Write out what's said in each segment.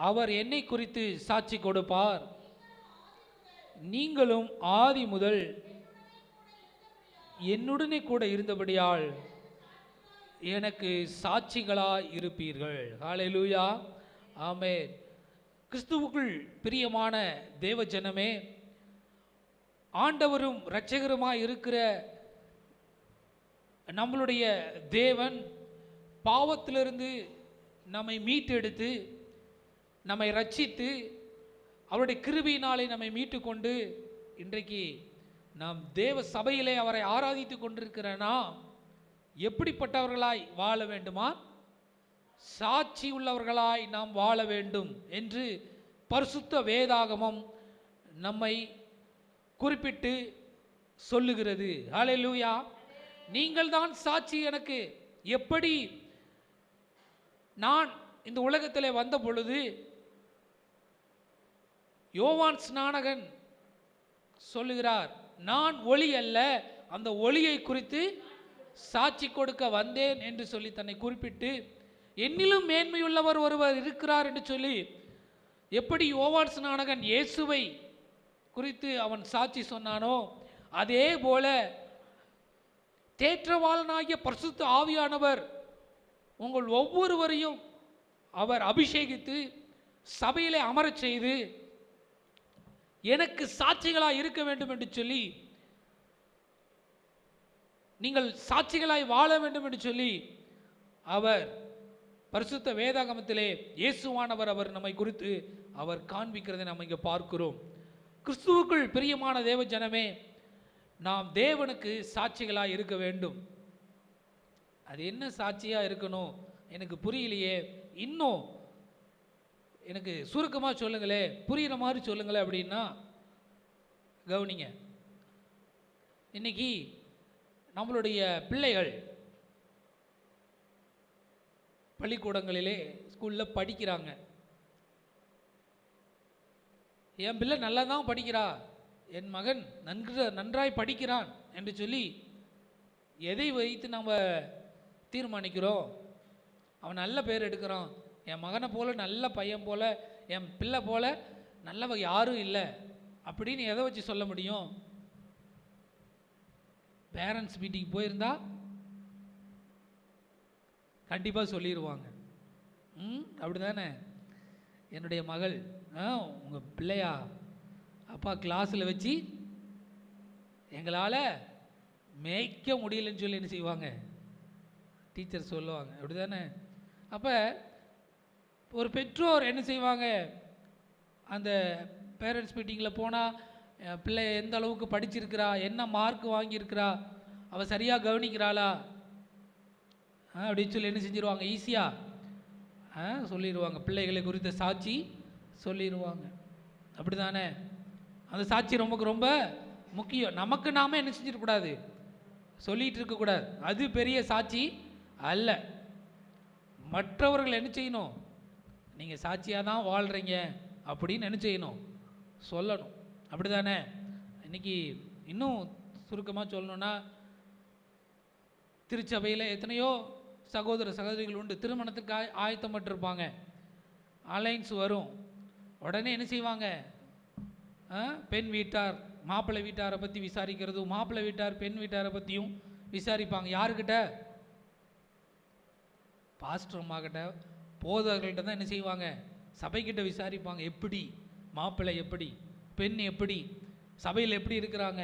அவர் என்னை குறித்து சாட்சி கொடுப்பார். நீங்களும் ஆதி முதல் என்னுடனே கூட இருந்தபடியால் எனக்கு சாட்சிகளாய் இருப்பீர்கள். ஹல்லேலூயா, ஆமென். கிறிஸ்துவுக்குள் பிரியமான தேவ ஜனமே, ஆண்டவரும் இரட்சகருமாய் இருக்கிற நம்மளுடைய தேவன் பாவத்திலிருந்து நம்மை மீட்டெடுத்து நம்மை ரட்சித்து அவருடைய கிருபையினாலே நம்மை மீட்டு கொண்டு இன்றைக்கு நாம் தேவ சபையிலே அவரை ஆராதித்து கொண்டிருக்கிறனா எப்படிப்பட்டவர்களாய் வாழ வேண்டுமா? சாட்சி உள்ளவர்களாய் நாம் வாழ வேண்டும் என்று பரிசுத்த வேதாகமம் நம்மை குறிப்பிட்டு சொல்லுகிறது. ஹல்லேலூயா. நீங்கள் தான் சாட்சி. எனக்கு எப்படி நான் இந்த உலகத்திலே வந்த பொழுது யோவான் ஸ்நானகன் சொல்லுகிறார், நான் ஒளி அல்ல, அந்த ஒளியை குறித்து சாட்சி கொடுக்க வந்தேன் என்று சொல்லி தன்னை குறிப்பிட்டு, என்னிலும் மேன்மையுள்ளவர் ஒருவர் இருக்கிறார் என்று சொல்லி எப்படி யோவான் ஸ்நானகன் இயேசுவை குறித்து அவன் சாட்சி சொன்னானோ, அதே போல தேற்றவாளனாகிய பரிசுத்த ஆவியானவர் உங்கள் ஒவ்வொருவரையும் அவர் அபிஷேகித்து சபையிலே அமரச் செய்து எனக்கு சாட்சிகளாய் இருக்க வேண்டும் என்று சொல்லி, நீங்கள் சாட்சிகளாய் வாழ வேண்டும் என்று சொல்லி அவர் பரிசுத்த வேதாகமத்திலே இயேசுவானவர் அவர் நம்மை குறித்து அவர் காண்பிக்கிறதை நாம் இங்கே பார்க்கிறோம். கிறிஸ்துவுக்குள் பிரியமான தேவ ஜனமே, நாம் தேவனுக்கு சாட்சிகளாய் இருக்க வேண்டும். அது என்ன சாட்சியாக இருக்கணும் எனக்கு புரியலையே, இன்னும் எனக்கு சுருக்கமாக சொல்லுங்களே, புரிகிற மாதிரி சொல்லுங்களே அப்படின்னா கவனிங்க. இன்னைக்கு நம்மளுடைய பிள்ளைகள் பள்ளிக்கூடங்களிலே ஸ்கூலில் படிக்கிறாங்க. என் பிள்ளை நல்லா தான் படிக்கிறா, என் மகன் நன்றாய் படிக்கிறான் என்று சொல்லி எதை வைத்து நம்ம தீர்மானிக்கிறோம்? அவன் நல்ல பேர் எடுக்கிறான், என் மகனை போல நல்ல பையன் போல என் பிள்ளை போல நல்லவ யாரும் இல்லை அப்படின்னு எதை வச்சு சொல்ல முடியும்? பேரண்ட்ஸ் மீட்டிங் போயிருந்தா கண்டிப்பாக சொல்லிடுவாங்க. அப்படி தானே? என்னுடைய மகள் உங்கள் பிள்ளையா அப்பா கிளாஸில் வச்சு எங்களால் மேய்க்க முடியலன்னு சொல்லி என்ன செய்வாங்க? டீச்சர் சொல்லுவாங்க. அப்படி தானே? அப்போ ஒரு பெற்றோர் என்ன செய்வாங்க? அந்த பேரண்ட்ஸ் மீட்டிங்கில் போனால் பிள்ளை எந்த அளவுக்கு படிச்சிருக்கிறா, என்ன மார்க் வாங்கியிருக்கிறா, அவள் சரியாக கவனிக்கிறாளா அப்படின்னு சொல்லி என்ன செஞ்சிருவாங்க? ஈஸியாக சொல்லிடுவாங்க. பிள்ளைகளை குறித்த சாட்சி சொல்லிடுவாங்க. அப்படி தானே? அந்த சாட்சி ரொம்ப முக்கியம். நமக்கு நாம என்ன செஞ்சிடக்கூடாது? சொல்லிகிட்டு இருக்கக்கூடாது. அது பெரிய சாட்சி அல்ல. மற்றவர்கள் என்ன செய்யணும்? நீங்கள் சாட்சியாக தான் வாழ்கிறீங்க அப்படின்னு என்ன செய்யணும்? சொல்லணும். அப்படி தானே? இன்றைக்கி இன்னும் சுருக்கமாக சொல்லணுன்னா, திருச்சபையில் எத்தனையோ சகோதர சகோதரிகள் உண்டு, திருமணத்துக்கு ஆயத்தப்பட்டிருப்பாங்க. அலைன்ஸ் வரும், உடனே என்ன செய்வாங்க? பெண் வீட்டார் மாப்பிள்ளை வீட்டாரை பற்றி விசாரிக்கிறது, மாப்பிள்ளை வீட்டார் பெண் வீட்டாரை பற்றியும் விசாரிப்பாங்க. யாருக்கிட்ட? பாஸ்டர் அம்மா கிட்ட, போதகர்கள்ட்ட தான் என்ன செய்வாங்க? சபைக்கிட்ட விசாரிப்பாங்க. எப்படி மாப்பிள்ளை, எப்படி பெண், எப்படி சபையில் எப்படி இருக்கிறாங்க,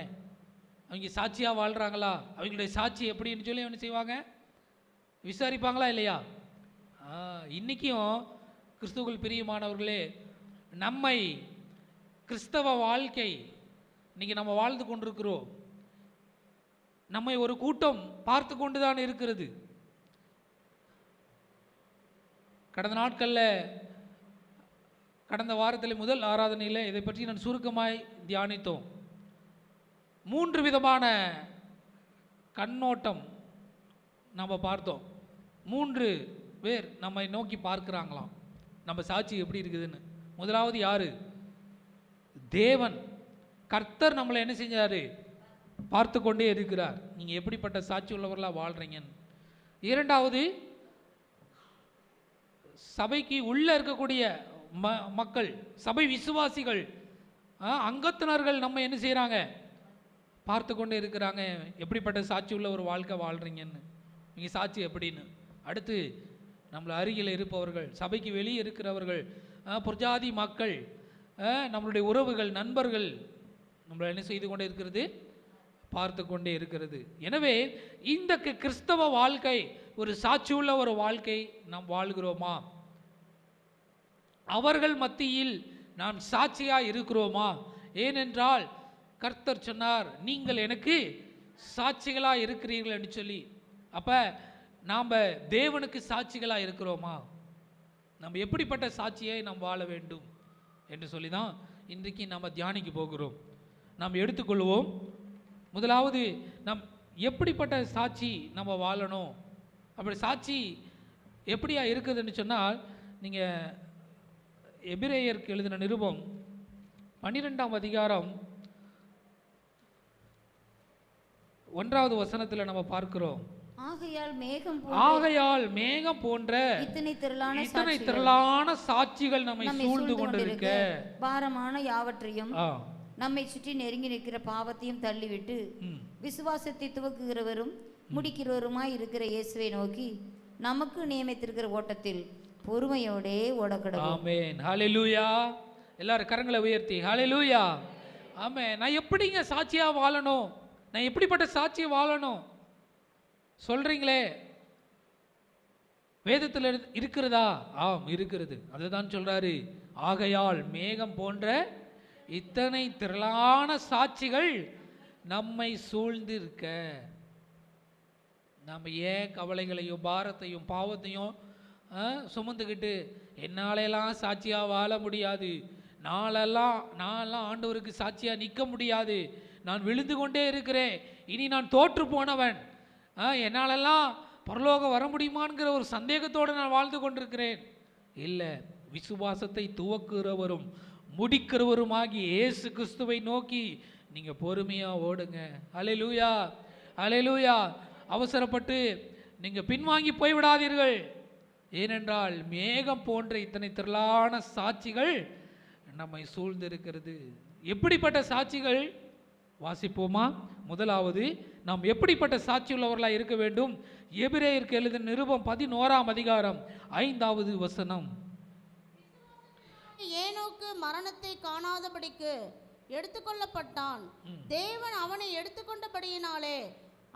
அவங்க சாட்சியாக வாழ்கிறாங்களா, அவங்களுடைய சாட்சி எப்படின்னு சொல்லி என்ன செய்வாங்க? விசாரிப்பாங்களா இல்லையா? இன்றைக்கும் கிறிஸ்துவுக்குள் பிரியமானவர்களே, நம்மை கிறிஸ்தவ வாழ்க்கை இன்றைக்கி நம்ம வாழ்ந்து கொண்டிருக்கிறோம். நம்மை ஒரு கூட்டம் பார்த்து கொண்டு தான் இருக்கிறது. கடந்த நாட்களில், கடந்த வாரத்தில் முதல் ஆராதனையில் இதை பற்றி நான் சுருக்கமாய் தியானித்தோம். 3 விதமான கண்ணோட்டம் நம்ம பார்த்தோம். 3 பேர் நம்மை நோக்கி பார்க்குறாங்களாம், நம்ம சாட்சி எப்படி இருக்குதுன்னு. முதலாவது யாரு? தேவன், கர்த்தர் நம்மளை என்ன செஞ்சார்? பார்த்து கொண்டே இருக்கிறார், நீங்கள் எப்படிப்பட்ட சாட்சி உள்ளவர்களாக வாழ்கிறீங்கன்னு. இரண்டாவது, சபைக்கு உள்ளே இருக்கக்கூடிய மக்கள், சபை விசுவாசிகள், அங்கத்தினர்கள் நம்ம என்ன செய்கிறாங்க, பார்த்து கொண்டு இருக்கிறாங்க. எப்படிப்பட்ட சாட்சி உள்ள ஒரு வாழ்க்கை வாழ்கிறீங்கன்னு, நீங்கள் சாட்சி எப்படின்னு. அடுத்து நம்மளை அருகில் இருப்பவர்கள், சபைக்கு வெளியே இருக்கிறவர்கள், புறஜாதி மக்கள், நம்மளுடைய உறவுகள், நண்பர்கள் நம்மளை என்ன செய்து கொண்டே இருக்கிறது, பார்த்து கொண்டே இருக்கிறது. எனவே இந்த கிறிஸ்தவ வாழ்க்கை ஒரு சாட்சியுள்ள ஒரு வாழ்க்கை நாம் வாழ்கிறோமா? அவர்கள் மத்தியில் நாம் சாட்சியாக இருக்கிறோமா? ஏனென்றால் கர்த்தர் சொன்னார், நீங்கள் எனக்கு சாட்சிகளாக இருக்கிறீர்கள் என்று சொல்லி. அப்போ நாம் தேவனுக்கு சாட்சிகளாக இருக்கிறோமா? நம்ம எப்படிப்பட்ட சாட்சியை நாம் வாழ வேண்டும் என்று சொல்லி தான் இன்றைக்கு நாம் தியானிக்க போகிறோம். நாம் எடுத்துக்கொள்வோம். முதலாவது, நம் எப்படிப்பட்ட சாட்சி நம்ம வாழணும், அப்படி சாட்சி எப்படியா இருக்குதுன்னு சொன்னால், நீங்கள் எபிரேயருக்கு எழுதின நிருபம் 12ஆம் அதிகாரம் 1வது வசனத்தில் நம்ம பார்க்கிறோம். ஆகையால் மேகம் போன்ற இத்தனை திரளான சாட்சிகள் நம்மை சூழ்ந்து கொண்டிருக்க, பாரமான யாவற்றையும் நம்மை சுற்றி நெருங்கி நிற்கிற பாவத்தையும் தள்ளிவிட்டு விசுவாசத்தை துவக்குகிறவரும் முடிக்கிறவருமாய் இருக்கிற இயேசுவை நோக்கி நமக்கு நியமித்திருக்கிற ஓட்டத்தில் பொறுமையோடே ஓடக்கடவும். ஆமென். ஹல்லேலூயா. எல்லாரும் கரங்களை உயர்த்தி ஹல்லேலூயா. ஆமென். நான் எப்படிங்க சாட்சியா வாழணும், நான் எப்படிப்பட்ட சாட்சியை வாழணும் சொல்றீங்களே, வேதத்தில் இருக்கிறதா? ஆம், இருக்கிறது. அதுதான் சொல்றாரு, ஆகையால் மேகம் போன்ற இத்தனை திரளான சாட்சிகள் நம்மை சூழ்ந்து இருக்க. நம்ம ஏன் கவலைகளையும் பாரத்தையும் பாவத்தையும் சுமந்துக்கிட்டு என்னாலெல்லாம் சாட்சியாக வாழ முடியாது, நான்லாம் ஆண்டவருக்கு சாட்சியாக நிற்க முடியாது, நான் விழுந்து கொண்டே இருக்கிறேன், இனி நான் தோற்று போனவன், என்னாலெல்லாம் பரலோகம் வர முடியுமாங்கிற ஒரு சந்தேகத்தோடு நான் வாழ்ந்து கொண்டிருக்கிறேன். இல்லை, விசுவாசத்தை துவக்குறவரும் முடிக்கிறவருமாகி இயேசு கிறிஸ்துவை நோக்கி நீங்கள் பொறுமையாக ஓடுங்க. ஹல்லேலூயா, ஹல்லேலூயா. அவசரப்பட்டு நீங்கள் பின்வாங்கி போய்விடாதீர்கள். ஏனென்றால் மேகம் போன்ற இத்தனை திரளான சாட்சிகள் நம்மை சூழ்ந்திருக்கிறது. எப்படிப்பட்ட சாட்சிகள்? வாசிப்போமா? முதலாவது, நாம் எப்படிப்பட்ட சாட்சி உள்ளவர்களாக இருக்க வேண்டும்? எபிரேயருக்கு எழுதின நிருபம் 11ஆம் அதிகாரம் 5வது வசனம். ஏனோக்கு மரணத்தை காணாதபடிக்கு எடுத்துக்கொள்ளப்பட்டான், தேவன் அவனை எடுத்துக்கொண்டபடியினாலே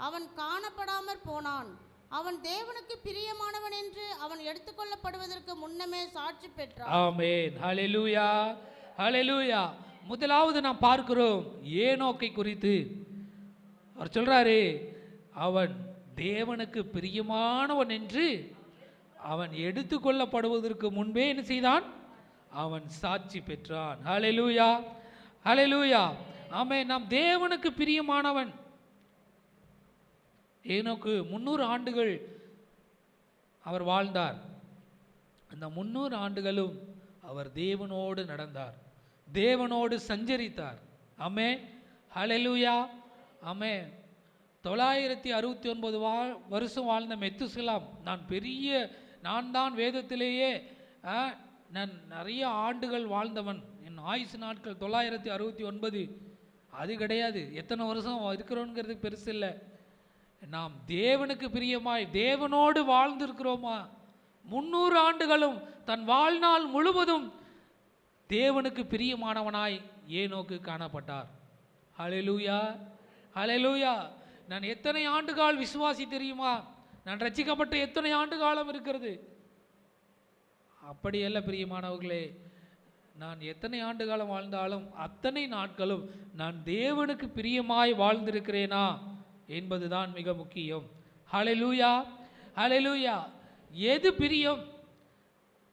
அவன் காணப்படாமற் போனான். அவன் தேவனுக்கு பிரியமானவன் என்று அவன் எடுத்துக்கொள்ளப்படுவதற்கு முன்னமே சாட்சி பெற்றான். ஆமென். ஹல்லேலூயா, ஹல்லேலூயா. முதலாவது நாம் பார்க்கிறோம் ஏனோக்கை குறித்து. அவர் சொல்றாரு, அவன் தேவனுக்கு பிரியமானவன் என்று அவன் எடுத்துக்கொள்ளப்படுவதற்கு முன்பே என்ன செய்தான்? அவன் சாட்சி பெற்றான். ஹல்லேலூயா, ஹல்லேலூயா. ஆமென். நாம் தேவனுக்கு பிரியமானவன். ஏனோக்கு 300 ஆண்டுகள் அவர் வாழ்ந்தார். அந்த 300 ஆண்டுகளும் அவர் தேவனோடு நடந்தார், தேவனோடு சஞ்சரித்தார். ஆமென், ஹல்லேலூயா. ஆமென். 969 வருஷம் வாழ்ந்த மெத்துசலாம், நான் தான் வேதத்திலேயே நான் நிறைய ஆண்டுகள் வாழ்ந்தவன், என் ஆயுசு நாட்கள் 969. அது கிடையாது, எத்தனை வருஷம் இருக்கிறோங்கிறது பெருசு இல்லை. நாம் தேவனுக்கு பிரியமாய் தேவனோடு வாழ்ந்திருக்கிறோமா? 300 ஆண்டுகளும் தன் வாழ்நாள் முழுவதும் தேவனுக்கு பிரியமானவனாய் ஏனோக்கு காணப்பட்டார். ஹல்லேலூயா, ஹல்லேலூயா. நான் எத்தனை ஆண்டுகால் விசுவாசி தெரியுமா? நான் ரட்சிக்கப்பட்ட எத்தனை ஆண்டு காலம் இருக்கிறது? அப்படியல்ல பிரியமானவர்களே, நான் எத்தனை ஆண்டு காலம் வாழ்ந்தாலும் அத்தனை நாட்களும் நான் தேவனுக்கு பிரியமாய் வாழ்ந்திருக்கிறேனா என்பதுதான் மிக முக்கியம். ஹல்லேலூயா, ஹல்லேலூயா. எது பிரியம்?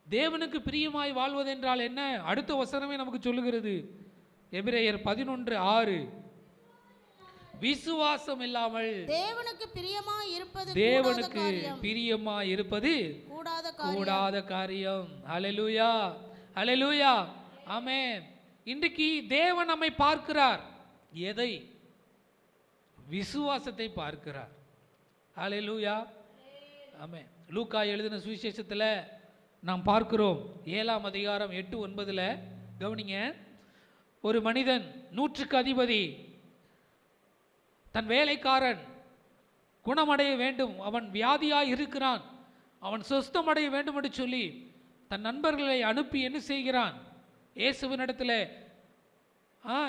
தேவனுக்கு பிரியமாய் வாழ்வதென்றால் என்ன? அடுத்த வசனமே நமக்கு சொல்லுகிறது. எபிரேயர் 11:6. விசுவாசம் இல்லாமல் தேவனுக்கு பிரியமாய் இருப்பது கூடாத காரியம். ஹல்லேலூயா, ஹல்லேலூயா. ஆமென். இன்றைக்கு தேவன் நம்மை பார்க்கிறார். எதை? விசுவாசத்தை பார்க்கிறார். ஹல்லேலூயா, ஆமென். லூக்கா எழுதின சுவிசேஷத்தில் நாம் பார்க்கிறோம். 7ஆம் அதிகாரம் 8-9 கவனிங்க. ஒரு மனிதன் 100க்கு அதிபதி தன் வேலைக்காரன் குணமடைய வேண்டும், அவன் வியாதியாய் இருக்கிறான், அவன் சுஸ்தமடைய வேண்டும் என்று சொல்லி தன் நண்பர்களை அனுப்பி என்ன செய்கிறான்? இயேசுவினிடத்தில்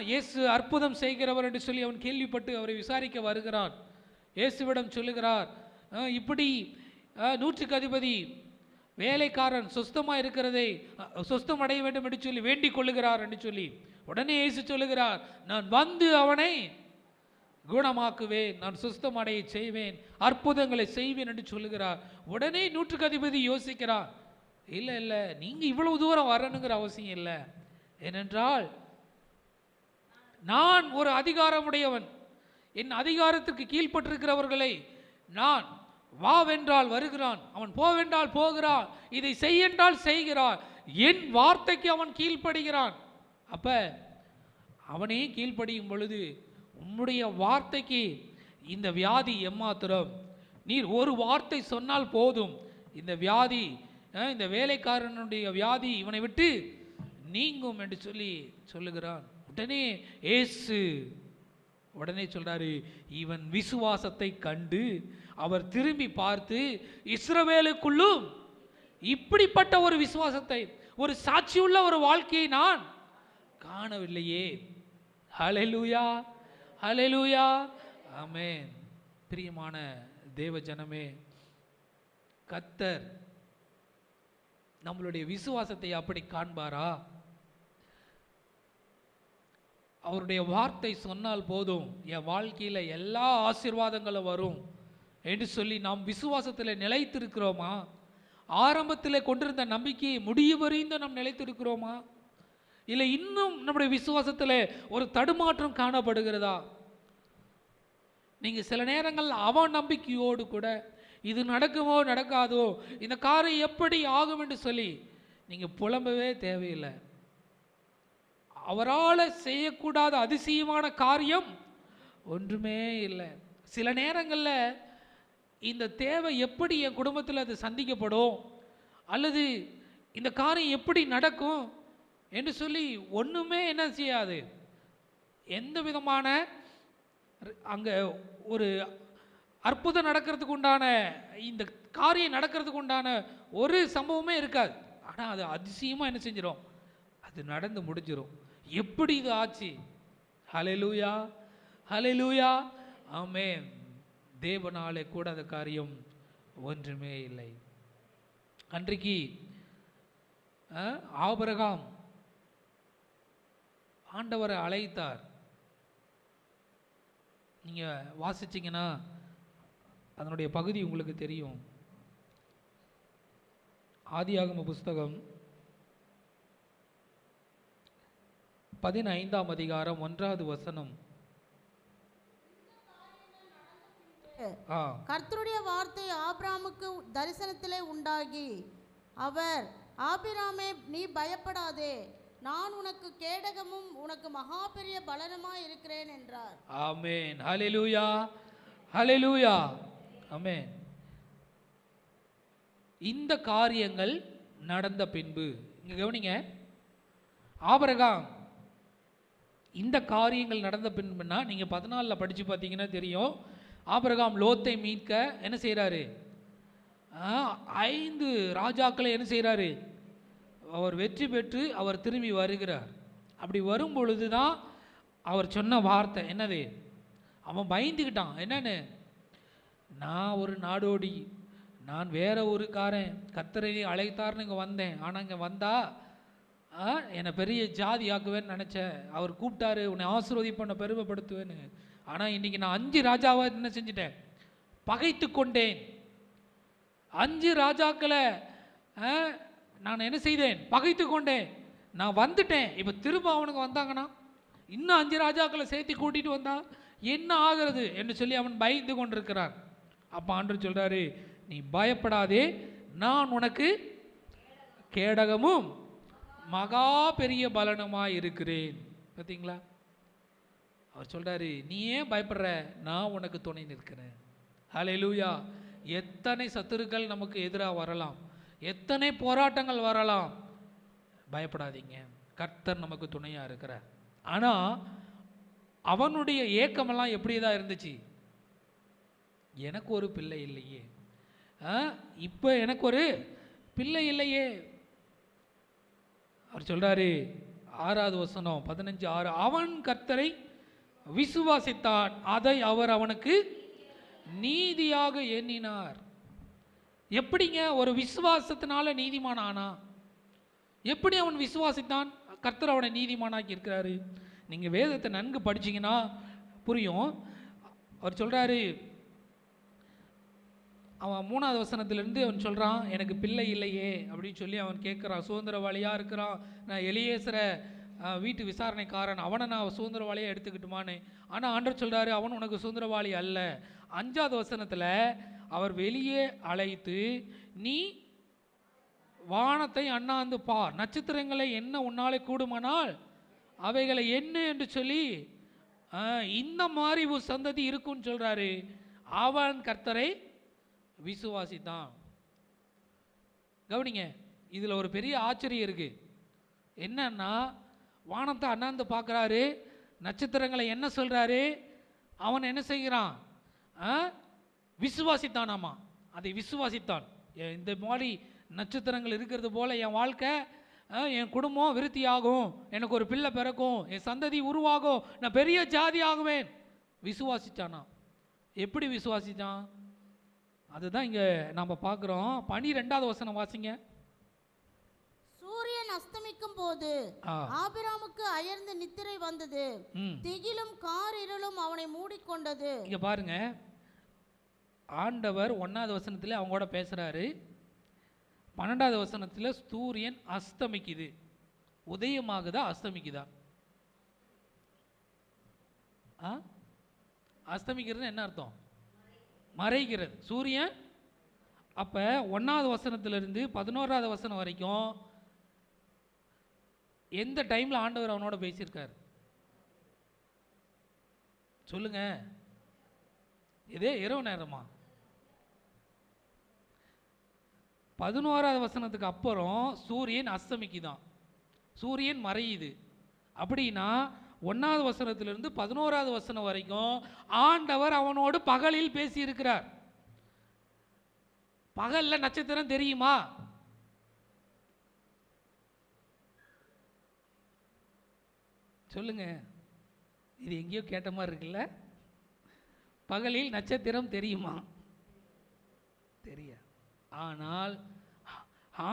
இயேசு அற்புதம் செய்கிறவர் என்று சொல்லி அவன் கேள்விப்பட்டு அவரை விசாரிக்க வருகிறான். இயேசுவிடம் சொல்லுகிறார், இப்படி 100க்கு அதிபதி வேலைக்காரன் சுஸ்தமாக இருக்கிறதை சுஸ்தம் அடைய வேண்டும் என்று சொல்லி வேண்டிக் கொள்ளுகிறார் என்று சொல்லி உடனே இயேசு சொல்லுகிறார், நான் வந்து அவனை குணமாக்குவேன், நான் சுஸ்தம் அடைய செய்வேன், அற்புதங்களை செய்வேன் என்று சொல்லுகிறார். உடனே 100க்கு அதிபதி யோசிக்கிறார், இல்லை இல்லை, நீங்கள் இவ்வளவு தூரம் வரணுங்கிற அவசியம் இல்லை. ஏனென்றால் நான் ஒரு அதிகாரமுடையவன், என் அதிகாரத்துக்கு கீழ்ப்பட்டிருக்கிறவர்களை நான் வாவென்றால் வருகிறான், அவன் போவென்றால் போகிறான், இதை செய்யென்றால் செய்கிறான், என் வார்த்தைக்கு அவன் கீழ்ப்படுகிறான். அப்ப அவனே கீழ்ப்படியும் பொழுது உம்முடைய வார்த்தைக்கு இந்த வியாதி எம்மாத்திரம், நீர் ஒரு வார்த்தை சொன்னால் போதும், இந்த வியாதி இந்த வேலைக்காரனுடைய வியாதி இவனை விட்டு நீங்கும் என்று சொல்லி சொல்லுகிறான். உடனே இயேசு உடனே சொல்றாரு, இவன் விசுவாசத்தை கண்டு அவர் திரும்பி பார்த்து, இஸ்ரவேலுக்குள்ளும் இப்படிப்பட்ட ஒரு விசுவாசத்தை, ஒரு சாட்சியுள்ள ஒரு வாழ்க்கையை நான் காணவில்லையே. ஹல்லேலூயா, ஹல்லேலூயா, ஆமென். பிரியமான தேவ ஜனமே, கர்த்தர் நம்மளுடைய விசுவாசத்தை அப்படி காண்பாரா? அவருடைய வார்த்தை சொன்னால் போதும் என் வாழ்க்கையில் எல்லா ஆசீர்வாதங்களும் வரும் என்று சொல்லி நாம் விசுவாசத்தில் நிலைத்திருக்கிறோமா? ஆரம்பத்தில் கொண்டிருந்த நம்பிக்கையை முடிவறிந்து நாம் நிலைத்திருக்கிறோமா? இல்லை இன்னும் நம்முடைய விசுவாசத்தில் ஒரு தடுமாற்றம் காணப்படுகிறதா? நீங்கள் சில நேரங்கள் அவநம்பிக்கையோடு கூட இது நடக்குமோ நடக்காதோ, இந்த காரியம் எப்படி ஆகும் என்று சொல்லி நீங்கள் புலம்பவே தேவையில்லை. அவரால் செய்யக்கூடாத அதிசயமான காரியம் ஒன்றுமே இல்லை. சில நேரங்களில் இந்த தேவை எப்படி என் குடும்பத்தில் அது சந்திக்கப்படும், அல்லது இந்த காரியம் எப்படி நடக்கும் என்று சொல்லி ஒன்றுமே என்ன செய்யாது, எந்த விதமான அங்கே ஒரு அற்புதம் நடக்கிறதுக்கு உண்டான, இந்த காரியம் நடக்கிறதுக்கு உண்டான ஒரு சம்பவமே இருக்காது. ஆனால் அது அதிசயமாக என்ன செஞ்சிடும், அது நடந்து முடிஞ்சிடும். எப்படி இது ஆச்சு? ஹல்லேலூயா, ஹல்லேலூயா, ஆமென். தேவனாலே கூடாத காரியம் ஒன்றுமே இல்லை. அன்றைக்கு ஆபிரகாம் ஆண்டவரை அழைத்தார். நீங்கள் வாசிச்சிங்கன்னா அதனுடைய பகுதி உங்களுக்கு தெரியும். ஆதியாகம புஸ்தகம் 15ஆம் அதிகாரம் 1வது வசனம். கர்த்தருடைய வார்த்தை ஆபிரகாமுக்கு தரிசனத்திலே உண்டாகி, அவர், ஆபிரகாமே, நீ பயப்படாதே, நான் உனக்கு கேடகமும் உனக்கு மகா பெரிய பலனுமாய் இருக்கிறேன் என்றார். ஆமென், ஹல்லேலூயா, ஹல்லேலூயா, ஆமென். இந்த காரியங்கள் நடந்த பின்பு இங்க கவனிங்க, ஆபிரகாம் இந்த காரியங்கள் நடந்த பின்புனா நீங்க 14 படிச்சு பார்த்தீங்கன்னா தெரியும். ஆபிரகாம் லோத்தை மீட்க என்ன செய்கிறாரு? 5 ராஜாக்களை என்ன செய்கிறாரு? அவர் வெற்றி பெற்று அவர் திரும்பி வருகிறார். அப்படி வரும் பொழுது தான் அவர் சொன்ன வார்த்தை என்னது? அவன் பயந்துக்கிட்டான். என்னன்னு? நான் ஒரு நாடோடி, நான் வேற ஒரு காரன், கர்த்தரை அழைத்தார்னு இங்கே வந்தேன், ஆனால் இங்கே வந்தா என்னை பெரிய ஜாதி ஆக்குவேன்னு நினச்சேன். அவர் கூப்பிட்டாரு, உன்னை ஆசீர்வதிப்ப நான் பெருமைப்படுத்துவேன்னு. ஆனால் இன்றைக்கி நான் 5 ராஜாவை என்ன செஞ்சிட்டேன்? பகைத்து கொண்டேன். 5 ராஜாக்களை நான் என்ன செய்தேன்? பகைத்து கொண்டேன். நான் வந்துட்டேன். இப்போ திரும்ப அவனுக்கு வந்தாங்கன்னா இன்னும் 5 ராஜாக்களை சேர்த்து கூட்டிகிட்டு வந்தா என்ன ஆகிறது என்று சொல்லி அவன் பயந்து கொண்டிருக்கிறான். அப்போ ஆண்டவர் சொல்கிறாரு, நீ பயப்படாதே, நான் உனக்கு கேடகமும் மகா பெரிய பலனுமாய் இருக்கிறேன். பார்த்தீங்களா? அவர் சொல்கிறாரு, நீ ஏன் பயப்படுற? நான் உனக்கு துணை நிற்கிறேன். ஹல்லேலூயா. எத்தனை சத்துருக்கள் நமக்கு எதிராக வரலாம், எத்தனை போராட்டங்கள் வரலாம், பயப்படாதீங்க, கர்த்தர் நமக்கு துணையாக இருக்கிறார். ஆனால் அவனுடைய ஏக்கமெல்லாம் எப்படி தான் இருந்துச்சு? எனக்கு ஒரு பிள்ளை இல்லையே, இப்போ எனக்கு ஒரு பிள்ளை இல்லையே. அவர் சொல்றாரு 6வது வசனம் 15:6, அவன் கர்த்தரை விசுவாசித்தான், அதை அவர் அவனுக்கு நீதியாக எண்ணினார். எப்படிங்க ஒரு விசுவாசத்தினால நீதிமான் ஆனா? எப்படி அவன் விசுவாசித்தான்? கர்த்தர் அவனை நீதிமானாக்கி இருக்கிறாரு. நீங்கள் வேதத்தை நன்கு படிச்சீங்கன்னா புரியும். அவர் சொல்றாரு, அவன் 3வது வசனத்திலிருந்து அவன் சொல்கிறான், எனக்கு பிள்ளை இல்லையே அப்படின்னு சொல்லி அவன் கேட்குறான். சுதந்திரவாளியாக இருக்கிறான். நான் எலியேசரை வீட்டு விசாரணைக்காரன், அவனை நான் சுதந்திரவாளியாக எடுத்துக்கிட்டுமான்னு. ஆனால் ஆண்டவர் சொல்கிறாரு, அவன் உனக்கு சுதந்திரவாளி அல்ல. 5வது வசனத்தில் அவர் வெளியே அழைத்து, நீ வானத்தை அண்ணாந்து பார், நட்சத்திரங்களை என்ன உன்னாலே கூடுமானால் அவைகளை என்ன என்று சொல்லி இந்த மாதிரி ஒரு சந்ததி இருக்குன்னு சொல்கிறாரு. அவன் கர்த்தரை விசுவாசித்தான். கவனிங்க, இதில் ஒரு பெரிய ஆச்சரியம் இருக்கு. என்னன்னா, வானத்தை அண்ணாந்து பார்க்குறாரு, நட்சத்திரங்களை என்ன சொல்கிறாரு, அவன் என்ன செய்கிறான்? விசுவாசித்தானாமா. அதை விசுவாசித்தான். இந்த மாதிரி நட்சத்திரங்கள் இருக்கிறது போல என் வாழ்க்கை, என் குடும்பம் விருத்தி ஆகும், எனக்கு ஒரு பிள்ளை பிறக்கும், என் சந்ததி உருவாகும், நான் பெரிய ஜாதி ஆகுவேன். விசுவாசித்தானா? எப்படி விசுவாசித்தான்? அதுதான் இங்கே நாம் பார்க்குறோம். 12வது வசனம் வாசிங்க. சூரியன் அஸ்தமிக்கும் போது ஆபிராமுக்கு அயர்ந்த நித்திரை வந்தது, திகிலும் காரிருளும் அவனை மூடிக்கொண்டது. இங்க பாருங்க, ஆண்டவர் 1வது வசனத்தில் அவங்க கூட பேசுறாரு. 12வது வசனத்தில் சூரியன் அஸ்தமிக்குது. உதயமாகுதா அஸ்தமிக்குதா? அஸ்தமிக்கிறது என்ன அர்த்தம்? மறைகிறது. சூரியன் அப்ப 1வது வசனத்திலிருந்து 11வது வசனம் வரைக்கும் எந்த டைம்ல ஆண்டவர் அவனோட பேசியிருக்கார் சொல்லுங்க? இதே இரவு நேரமா? 11வது வசனத்துக்கு அப்புறம் சூரியன் அஸ்தமிக்குதான், சூரியன் மறையுது. அப்படின்னா 1வது வசனத்திலிருந்து 11வது வசனம் வரைக்கும் ஆண்டவர் அவனோடு பகலில் பேசி இருக்கிறார். பகல்ல நட்சத்திரம் தெரியுமா? சொல்லுங்க, இது எங்கேயோ கேட்ட மாதிரி இருக்குல்ல? பகலில் நட்சத்திரம் தெரியுமா? தெரியாது. ஆனால்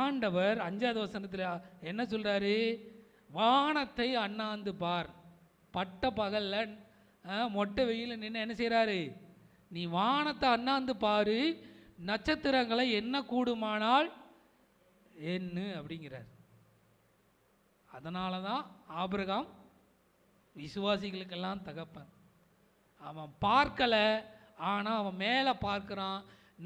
ஆண்டவர் 5வது வசனத்தில் என்ன சொல்றாரு? வானத்தை அண்ணாந்து பார். பட்ட பகல்ல மொட்டை வெயில நின்று என்ன செய்கிறாரு? நீ வானத்தை அண்ணாந்து பாரு, நட்சத்திரங்களை என்ன கூடுமானால் என்ன அப்படிங்கிறார். அதனால தான் ஆபிரகாம் விசுவாசிகளுக்கெல்லாம் தகப்பன். அவன் பார்க்கல, ஆனால் அவன் மேலே பார்க்குறான்.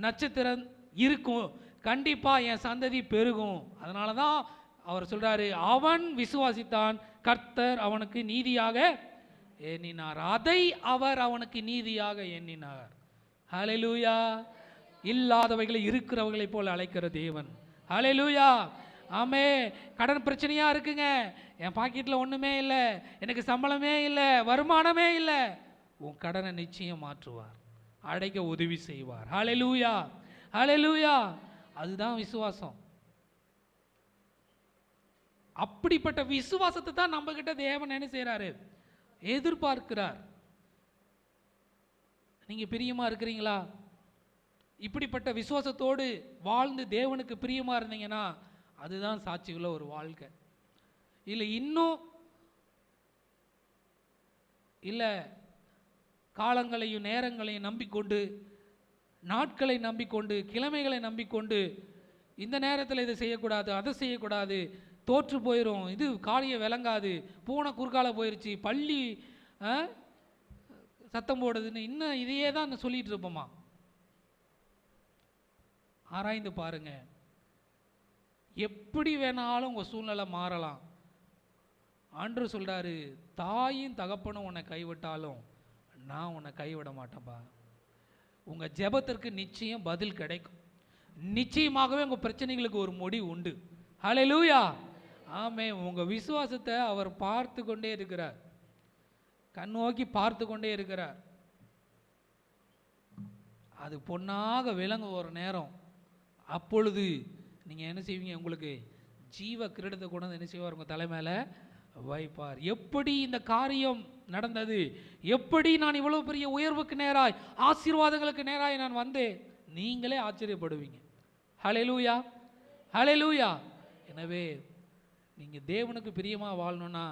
நட்சத்திரம் இருக்கும், கண்டிப்பாக என் சந்ததி பெருகும். அதனால தான் அவர் சொல்கிறாரு, அவன் விசுவாசித்தான், கர்த்தர் அவனுக்கு நீதியாக எண்ணினார். அதை அவர் அவனுக்கு நீதியாக எண்ணினார். ஹல்லேலூயா. இல்லாதவைகளை இருக்கிறவர்களை போல அழைக்கிற தேவன். ஹல்லேலூயா. ஆமே. கடன் பிரச்சனையாக இருக்குங்க, என் பாக்கெட்டில் ஒன்றுமே இல்லை, எனக்கு சம்பளமே இல்லை, வருமானமே இல்லை. உன் கடனை நிச்சயம் மாற்றுவார், அடைக்க உதவி செய்வார். ஹல்லேலூயா, ஹல்லேலூயா. அதுதான் விசுவாசம். அப்படிப்பட்ட விசுவாசத்தை தான் நம்ம கிட்ட தேவன் என்ன செய்கிறாரு? எதிர்பார்க்கிறார். நீங்க பிரியமா இருக்கிறீங்களா? இப்படிப்பட்ட விசுவாசத்தோடு வாழ்ந்து தேவனுக்கு பிரியமா இருந்தீங்கன்னா அதுதான் சாட்சியுள்ள ஒரு வாழ்க்கை. இல்லை இன்னும் இல்லை காலங்களையும் நேரங்களையும் நம்பிக்கொண்டு, நாட்களை நம்பிக்கொண்டு, கிழமைகளை நம்பிக்கொண்டு, இந்த நேரத்தில் இதை செய்யக்கூடாது, அதை செய்யக்கூடாது, தோற்று போயிடும், இது காலியை விளங்காது, பூனை குறுக்கால போயிடுச்சு, பள்ளி சத்தம் போடுதுன்னு இன்னும் இதையே தான் சொல்லிட்டு இருப்போமா? ஆராய்ந்து பாருங்க. எப்படி வேணாலும் உங்கள் சூழ்நிலை மாறலாம். ஆண்டவர் சொல்றாரு, தாயும் தகப்பனும் உன்னை கைவிட்டாலும் நான் உன்னை கைவிட மாட்டேன்பா. உங்கள் ஜெபத்திற்கு நிச்சயம் பதில் கிடைக்கும். நிச்சயமாகவே உங்கள் பிரச்சனைகளுக்கு ஒரு முடிவு உண்டு. ஹல்லேலூயா. ஆமென். உங்கள் விசுவாசத்தை அவர் பார்த்து கொண்டே இருக்கிறார், கண் நோக்கி பார்த்து கொண்டே இருக்கிறார். அது பொன்னாக விளங்க ஒரு நேரம், அப்பொழுது நீங்கள் என்ன செய்வீங்க? உங்களுக்கு ஜீவ கிரீடத்தை கொண்டு வந்து என்ன செய்வார்? உங்கள் தலைமையில வைப்பார். எப்படி இந்த காரியம் நடந்தது? எப்படி நான் இவ்வளவு பெரிய உயர்வுக்கு நேராய், ஆசீர்வாதங்களுக்கு நேராய் நான் வந்தேன்? நீங்களே ஆச்சரியப்படுவீங்க. ஹல்லேலூயா, ஹல்லேலூயா. எனவே நீங்கள் தேவனுக்கு பிரியமாக வாழணும்னா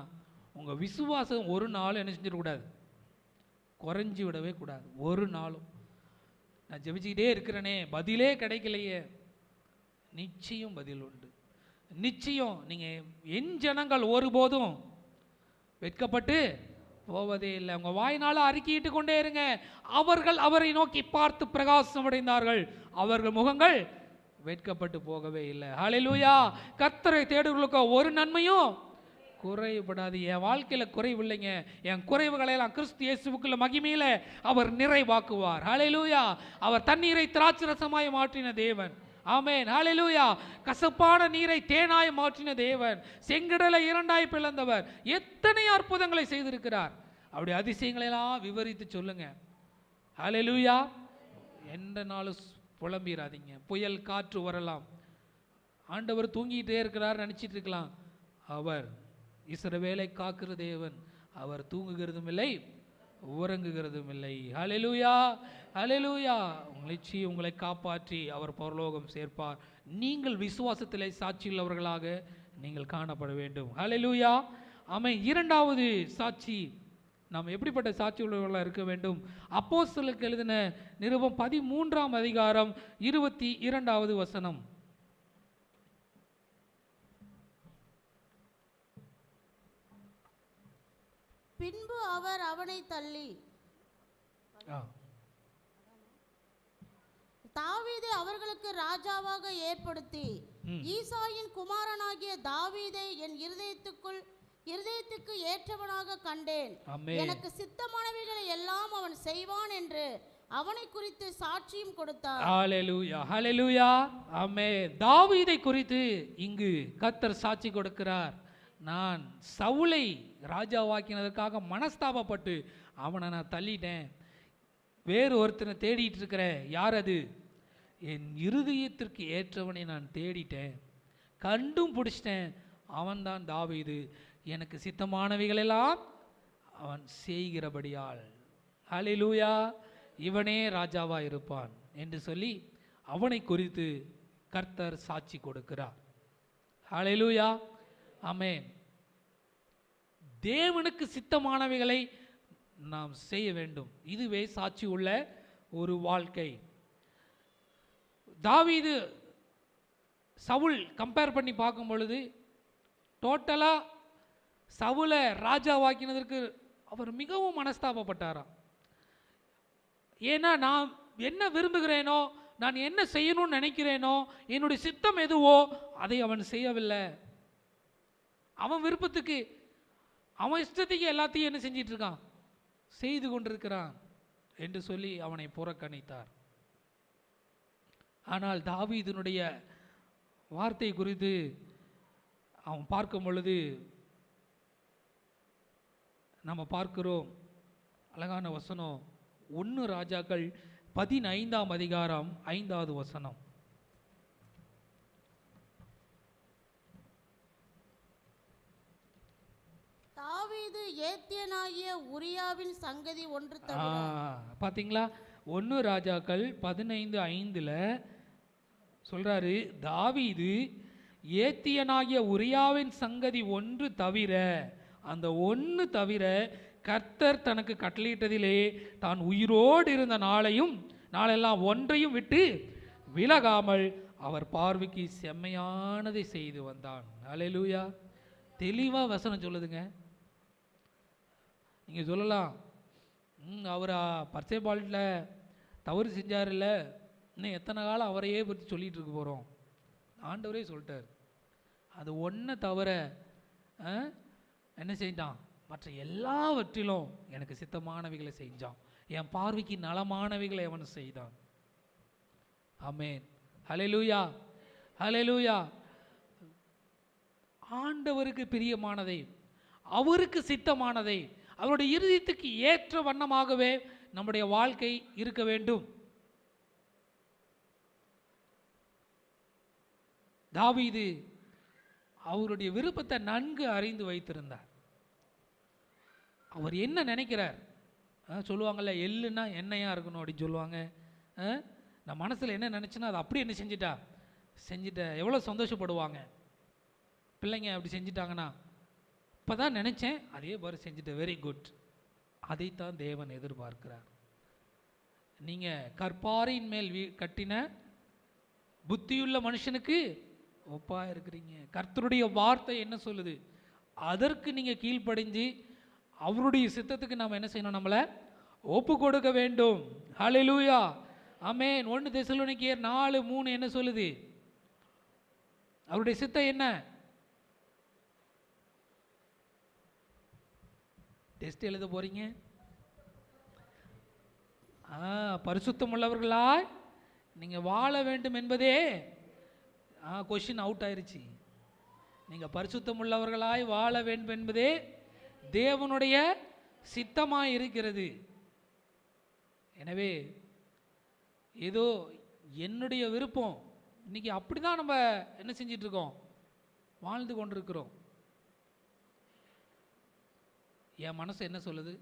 உங்கள் விசுவாசம் ஒரு நாளும் என்ன செஞ்சிடக்கூடாது? குறைஞ்சி விடவே கூடாது. ஒரு நாளும் நான் ஜெபிச்சுக்கிட்டே இருக்கிறேனே, பதிலே கிடைக்கலையே, நிச்சயம் பதில் உண்டு. நிச்சயம். நீங்கள் என் ஜனங்கள் ஒருபோதும் வெட்கப்பட்டு போவதே இல்லை. உங்கள் வாயினால அறிக்கையிட்டு கொண்டே இருங்க. அவர்கள் அவரை நோக்கி பார்த்து பிரகாசம் அடைந்தார்கள், அவர்கள் முகங்கள் வெட்கப்பட்டு போகவே இல்லை. ஹல்லேலூயா. கர்த்தரை தேடுகிறவர்களுக்கு ஒரு நன்மையும் குறைபடாது. என் வாழ்க்கையில் குறைவில்லைங்க. என் குறைவுகளை எல்லாம் கிறிஸ்து இயேசுவுக்குள்ள மகிமையில அவர் நிறைவாக்குவார். ஹல்லேலூயா. அவர் தண்ணீரை திராட்சை ரசமாய் மாற்றின தேவன். ஆமென். ஹல்லேலூயா. கசப்பான நீரை தேனாய் மாற்றின தேவன், செங்கடலை இரண்டாய் பிளந்தவர், எத்தனை அற்புதங்களை செய்திருக்கிறார். அப்படி அதிசயங்களை எல்லாம் விவரித்து சொல்லுங்க. ஹல்லேலூயா. எந்த நாளும் புலம்பிராதீங்க. புயல் காற்று வரலாம், ஆண்டவர் தூங்கிட்டே இருக்கிறார் நினைச்சிட்டு இருக்கலாம். அவர் இஸ்ரவேலை காக்கிற தேவன். அவர் தூங்குகிறதும் இல்லை, உறங்குகிறதும் இல்லை. ஹல்லேலூயா, ஹல்லேலூயா. நிச்சயம் உங்களை காப்பாற்றி அவர் பரலோகம் சேர்ப்பார். நீங்கள் விசுவாசத்திலே சாட்சியுள்ளவர்களாக நீங்கள் காணப்பட வேண்டும். ஹல்லேலூயா. ஆமென். இரண்டாவது சாட்சி, நாம் எப்படிப்பட்ட சாட்சி உள்ளவர்களாக இருக்க வேண்டும்? அப்போஸ்தலருக்கு எழுதின நிருபம் 13ஆம் அதிகாரம் 22வது வசனம். பின்பு அவர் அவனை தள்ளி தாவீதை அவர்களுக்கு ராஜாவாக ஏற்படுத்தி, ஈசாயின் குமாரனாகிய தாவீதை என் இருதயத்துக்கு ஏற்றவனாக கண்டேன், எனக்கு சித்தமானவைகளை எல்லாம் அவன் செய்வான் என்று அவனை குறித்து சாட்சியும் கொடுத்தார். ஹல்லேலூயா, ஹல்லேலூயா. ஆமென். தாவீதை குறித்து இங்கு கர்த்தர் சாட்சி கொடுக்கிறார். நான் சவுலை ராஜாவாக்கினதற்காக மனஸ்தாபப்பட்டு அவனை நான் தள்ளிட்டேன், வேறு ஒருத்தனை தேடிட்டு இருக்கிறேன். யார் அது? என் இருதயத்திற்கு ஏற்றவனை நான் தேடிட்டேன், கண்டும் பிடிச்சிட்டேன். அவன்தான் தாவீது, எனக்கு சித்தமானவைகளெல்லாம் அவன் செய்கிறபடியால் ஹல்லேலூயா இவனே ராஜாவா இருப்பான் என்று சொல்லி அவனை குறித்து கர்த்தர் சாட்சி கொடுக்கிறார். ஹல்லேலூயா. ஆமென். தேவனுக்கு சித்தமானவைகளை நாம் செய்ய வேண்டும். இதுவே சாட்சி உள்ள ஒரு வாழ்க்கை. தாவீது சவுல் கம்பேர் பண்ணி பார்க்கும் பொழுது டோட்டலா சவுலை ராஜாவாக்கினதற்கு அவர் மிகவும் மனஸ்தாபப்பட்டாராம். ஏன்னா நான் என்ன விரும்புகிறேனோ, நான் என்ன செய்யணும்னு நினைக்கிறேனோ, என்னுடைய சித்தம் எதுவோ அதை அவன் செய்யவில்லை. அவன் விருப்பத்துக்கு, அவன் இஷ்டத்துக்கு எல்லாத்தையும் என்ன செஞ்சிட்டு இருக்கான், செய்து கொண்டிருக்கிறான் என்று சொல்லி அவனை புறக்கணித்தார். ஆனால் தாவீதினுடைய வார்த்தை குறித்து அவன் பார்க்கும் பொழுது நம்ம பார்க்கிறோம். அழகான வசனம், 1 ராஜாக்கள் 15ஆம் அதிகாரம் 5வது வசனம். தாவீது ஏத்தியனாகிய உரியாவின் சங்கதி ஒன்று தவிர. பாத்தீங்களா? 1 ராஜாக்கள் 15:5 சொல்றாரு, தாவீது ஏத்தியனாகிய உரியாவின் சங்கதி ஒன்று தவிர, அந்த ஒன்று தவிர கர்த்தர் தனக்கு கட்டளையிட்டதிலே தான் உயிரோடு இருந்த நாளெல்லாம் ஒன்றையும் விட்டு விலகாமல் அவர் பார்வைக்கு செம்மையானதை செய்து வந்தான். ஹல்லேலூயா. தெளிவா வசனம் சொல்லுதுங்க. நீங்க சொல்லலாம், அவர் பர்சேபால்ல தவறு செஞ்சார் இல்ல, இன்னும் எத்தனை காலம் அவரையே பற்றி சொல்லிட்டு இருக்க போறோம். ஆண்டவரே சொல்லிட்டார், அது ஒன்றை தவிர என்ன செஞ்சான், மற்ற எல்லாவற்றிலும் எனக்கு சித்தமானவைகளை செஞ்சான், என் பார்வைக்கு நலமானவைகளை அவன் செய்தான். ஆமென். ஹல்லேலூயா, ஹல்லேலூயா. ஆண்டவருக்கு பிரியமானதை, அவருக்கு சித்தமானதை, அவருடைய இருதயத்துக்கு ஏற்ற வண்ணமாகவே நம்முடைய வாழ்க்கை இருக்க வேண்டும். தாவீது அவருடைய விருப்பத்தை நன்கு அறிந்து வைத்திருந்தார். அவர் என்ன நினைக்கிறார், சொல்லுவாங்கள்ல எள்ளுன்னா எண்ணெயா இருக்கணும் அப்படின்னு சொல்லுவாங்க. நான் மனசில் என்ன நினச்சேன்னா அதை அப்படி என்ன செஞ்சுட்ட எவ்வளோ சந்தோஷப்படுவாங்க பிள்ளைங்க அப்படி செஞ்சிட்டாங்கன்னா. இப்போ தான் நினச்சேன், அதே மாதிரி செஞ்சுட்டேன், வெரி குட். அதைத்தான் தேவன் எதிர்பார்க்கிறார். நீங்கள் கற்பாறையின் மேல் கட்டின புத்தியுள்ள மனுஷனுக்கு ஒப்பாக இருக்கிறீங்க. கர்த்தருடைய வார்த்தை என்ன சொல்லுது, அதற்கு நீங்கள் கீழ்ப்படிஞ்சு அவருடைய சித்தத்துக்கு நாம் என்ன செய்யணும், நம்மளை ஒப்பு கொடுக்க வேண்டும். ஹல்லேலூயா, ஆமென். 1 தெசலோனிக்கேயர் 4:3 என்ன சொல்லுது, அவருடைய சித்தம் என்ன? டெஸ்ட் எழுத போறீங்க. பரிசுத்தம் உள்ளவர்களாய் நீங்க வாழ வேண்டும் என்பதே கொஸ்டின் அவுட் ஆயிருச்சு. நீங்க பரிசுத்தம் உள்ளவர்களாய் வாழ வேண்டும் என்பதே தேவனுடைய சித்தமாய் இருக்கிறது. எனவே ஏதோ என்னுடைய விருப்பம், இன்னைக்கு அப்படிதான் நம்ம என்ன செஞ்சிட்டு இருக்கோம், வாழ்ந்து கொண்டிருக்கிறோம். என் மனசு என்ன சொல்லுது,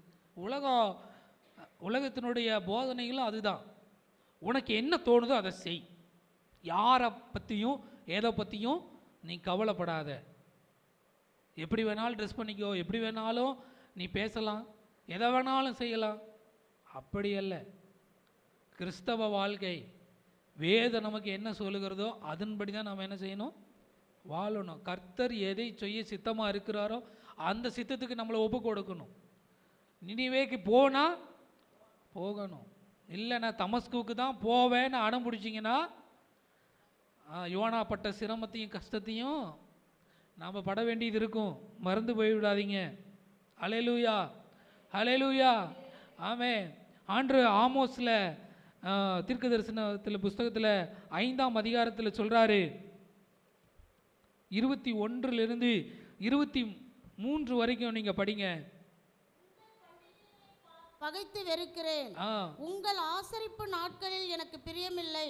உலகத்தினுடைய போதனைகளும் அதுதான். உனக்கு என்ன தோணுதோ அதை செய், யாரை பற்றியும் எதை பற்றியும் நீ கவலைப்படாத. எப்படி வேணாலும் ட்ரெஸ் பண்ணிக்கோ, எப்படி வேணாலும் நீ பேசலாம், எதை வேணாலும் செய்யலாம். அப்படி அல்ல. கிறிஸ்தவ வாழ்க்கை வேதம் நமக்கு என்ன சொல்லுகிறதோ அதன்படி தான் நம்ம என்ன செய்யணும், வாழணும். கர்த்தர் எதை செய்ய சித்தமாக இருக்கிறாரோ அந்த சித்தத்துக்கு நம்மளை ஒப்பு கொடுக்கணும். நினிவேக்கு போனால் போகணும், இல்லை நான் தமஸ்குவுக்கு தான் போவேன்னு அடம் பிடிச்சிங்கன்னா யோனா பட்ட சிரமத்தையும் கஷ்டத்தையும் நாம் பட வேண்டியது இருக்கும். மறந்து போய்விடாதீங்க. ஹல்லேலூயா, ஹல்லேலூயா, ஆமென். ஆமோஸில் தீர்க்க தரிசனத்தில் புஸ்தகத்தில் 5ஆம் அதிகாரத்தில் சொல்கிறாரு, 21 23 வரைக்கும் நீங்கள் படிங்க. பகைத்து வெறுக்கிறேன், உங்கள் ஆசரிப்பு நாட்களில் எனக்கு பிரியமில்லை.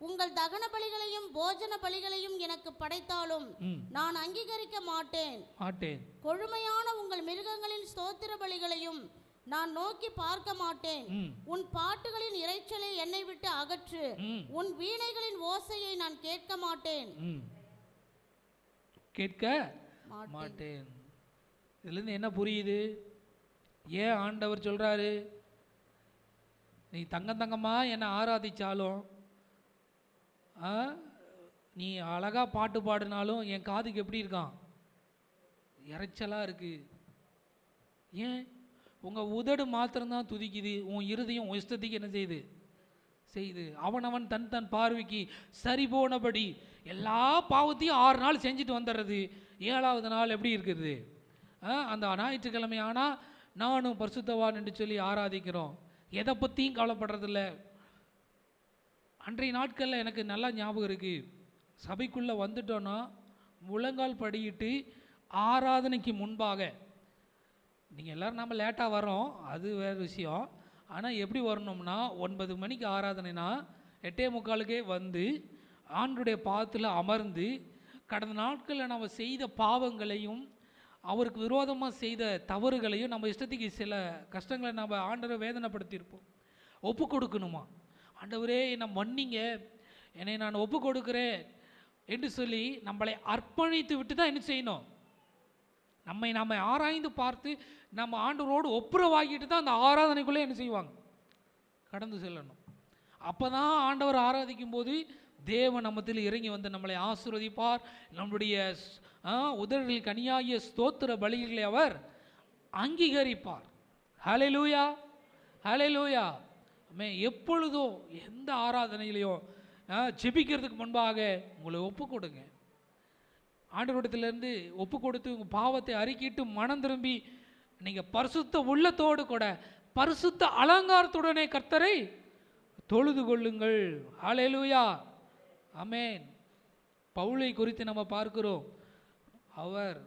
உங்கள் தகன பலிகளையும் போஜன பலிகளையும் எனக்கு படைத்தாலும் நான் அங்கீகரிக்க மாட்டேன். கொழுமையான உங்கள் மிருகங்களின் ஸ்தோத்திர பலிகளையும் நான் நோக்கி பார்க்க மாட்டேன். உன் பாட்டுகளின் இரைச்சலை என்னை விட்டு அகற்று, உன் வீணைகளின் ஓசையை நான் கேட்க மாட்டேன். இதுல இருந்து என்ன புரியுது, ஏன் ஆண்டவர் சொல்றாரு, நீ தங்கமா என்னை ஆராதிச்சாலும், நீ அழகா பாட்டு பாடினாலும் என் காதுக்கு எப்படி இருக்கான், இறைச்சலா இருக்கு. ஏன்? உங்க உதடு மாத்திரம்தான் துதிக்குது, உன் இருதயம் உன் இஷ்டத்துக்கு என்ன செய்யுது. அவனவன் தன் பார்வைக்கு சரி போனபடி எல்லா பாவத்தையும் 6 நாள் செஞ்சுட்டு வந்துடுறது. 7ஆவது நாள் எப்படி இருக்குது, அந்த ஞாயிற்றுக்கிழமை ஆனால் நானும் பரிசுத்தவான் என்று சொல்லி ஆராதிக்கிறோம். எதை பற்றியும் கவலைப்படுறதில்ல. அன்றைய நாட்களில் எனக்கு நல்லா ஞாபகம் இருக்குது, சபைக்குள்ளே வந்துட்டோன்னா முழங்கால் படியிட்டு ஆராதனைக்கு முன்பாக, நீங்கள் எல்லோரும் நம்ம லேட்டாக வரோம் அது வேறு விஷயம், ஆனால் எப்படி வரணும்னா 9 மணிக்கு ஆராதனைனா 8:45 வந்து ஆண்டுடைய பாதத்தில் அமர்ந்து கடந்த நாட்களில் நம்ம செய்த பாவங்களையும் அவருக்கு விரோதமாக செய்த தவறுகளையும் நம்ம இஷ்டத்துக்கு சில கஷ்டங்களை நம்ம ஆண்டவரை வேதனைப்படுத்தியிருப்போம். ஒப்பு கொடுக்கணுமா, ஆண்டவரே என்னை மன்னிங்க, என்னை நான் ஒப்பு கொடுக்குறேன் என்று சொல்லி நம்மளை அர்ப்பணித்து விட்டு தான் என்ன செய்யணும், நம்ம ஆராய்ந்து பார்த்து நம்ம ஆண்டவரோடு ஒப்புரவாகிட்டு தான் அந்த ஆராதனைக்குள்ளே என்ன செய்வாங்க, கடந்து செல்லணும். அப்போ தான் ஆண்டவர் ஆராதிக்கும் போது தேவன் நம்மத்தில் இறங்கி வந்து நம்மளை ஆசீர்வதிப்பார். நம்முடைய உதடுகளில் கனியாகிய ஸ்தோத்திர பலிகளை அவர் அங்கீகரிப்பார். ஹல்லேலூயா, ஹல்லேலூயா. எப்பொழுதோ எந்த ஆராதனையிலையும் ஜெபிக்கிறதுக்கு முன்பாக உங்களை ஒப்பு கொடுங்க. ஆண்டவரிடத்திலிருந்து ஒப்பு கொடுத்து உங்கள் பாவத்தை அறிக்கிட்டு மனம் திரும்பி நீங்கள் பரிசுத்த உள்ளத்தோடு கூட பரிசுத்த அலங்காரத்துடனே கர்த்தரை தொழுது கொள்ளுங்கள். ஹல்லேலூயா, ஆமென். பவுலை குறித்து நம்ம பார்க்கிறோம். அவர்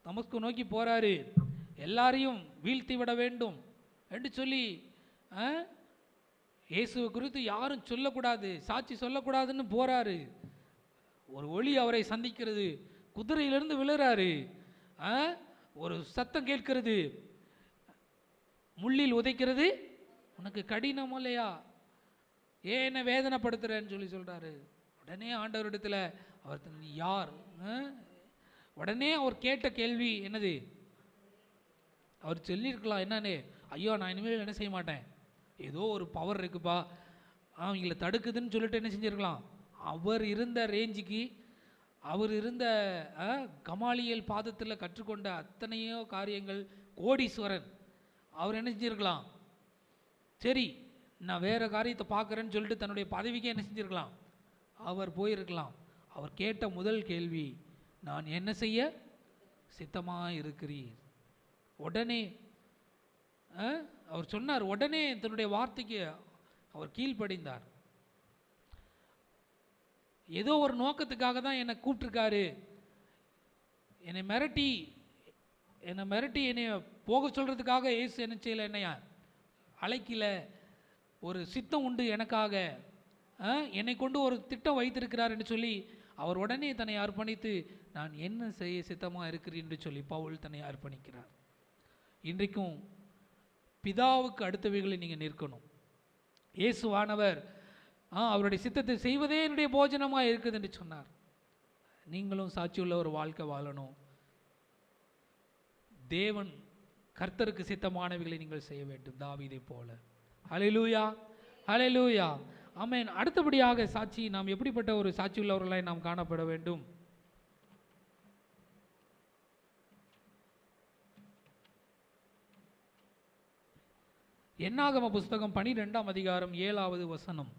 நமக்கு நோக்கி போறாரு, எல்லாரையும் வீழ்த்தி விட வேண்டும் என்று சொல்லி இயேசுவை குறித்து யாரும் சொல்லக்கூடாது, சாட்சி சொல்லக்கூடாதுன்னு போறாரு. ஒரு ஒளி அவரை சந்திக்கிறது, குதிரையிலிருந்து விழுறாரு, ஒரு சத்தம் கேட்கிறது, முள்ளில் உதைக்கிறது உனக்கு கடினம் இல்லையா, ஏன் என்ன வேதனைப்படுத்துறேன்னு சொல்லி சொல்றாரு. உடனே ஆண்டவரிடத்துல அவர் நீ யார், உடனே அவர் கேட்ட கேள்வி என்னது, அவர் சொல்லியிருக்கலாம் என்னன்னு, ஐயோ நான் இனிமேல் என்ன செய்ய மாட்டேன், ஏதோ ஒரு பவர் இருக்குப்பா அவங்கள தடுக்குதுன்னு சொல்லிட்டு என்ன செஞ்சிருக்கலாம். அவர் இருந்த ரேஞ்சுக்கு, அவர் இருந்த கமாலியல் பாதத்தில் கற்றுக்கொண்ட அத்தனையோ காரியங்கள், கோடீஸ்வரன், அவர் என்ன செஞ்சிருக்கலாம், சரி நான் வேறு காரியத்தை பார்க்குறேன்னு சொல்லிட்டு தன்னுடைய பதவிக்கே என்ன செஞ்சிருக்கலாம், அவர் போயிருக்கலாம். அவர் கேட்ட முதல் கேள்வி, நான் என்ன செய்ய சித்தமாக இருக்கிறீர். உடனே அவர் சொன்னார், உடனே தன்னுடைய வார்த்தைக்கு அவர் கீழ்ப்படிந்தார். ஏதோ ஒரு நோக்கத்துக்காக தான் என்னை கூப்பிட்டுருக்காரு, என்னை மிரட்டி என்னை போக சொல்கிறதுக்காக இயேசு என்ன செய்யலை, என்னையா அழைக்கல, ஒரு சித்தம் உண்டு எனக்காக, என்னை கொண்டு ஒரு திட்டம் வைத்திருக்கிறார் என்று சொல்லி அவர் உடனே தன்னை அர்ப்பணித்து நான் என்ன செய்ய சித்தமாக இருக்கிறேன் என்று சொல்லி பவுல் தன்னை அர்ப்பணிக்கிறார். இன்றைக்கும் பிதாவுக்கு அடுத்தவைகளை நீங்கள் நிற்கணும். இயேசுவானவர் அவருடைய சித்தத்தை செய்வதே என்னுடைய போஜனமாக இருக்குது என்று சொன்னார். நீங்களும் சாட்சியுள்ள ஒரு வாழ்க்கை வாழணும். தேவன் கர்த்தருக்கு சித்தமானவைகளை நீங்கள் செய்ய வேண்டும், தாவீதை போல. ஹல்லேலூயா, ஹல்லேலூயா, ஆமென். அடுத்தபடியாக சாட்சி, நாம் எப்படிப்பட்ட ஒரு சாட்சி உள்ளவர்களாய் நாம் காணப்பட வேண்டும். என்னாகம புஸ்தகம் 12ஆம் அதிகாரம் 7வது வசனம்.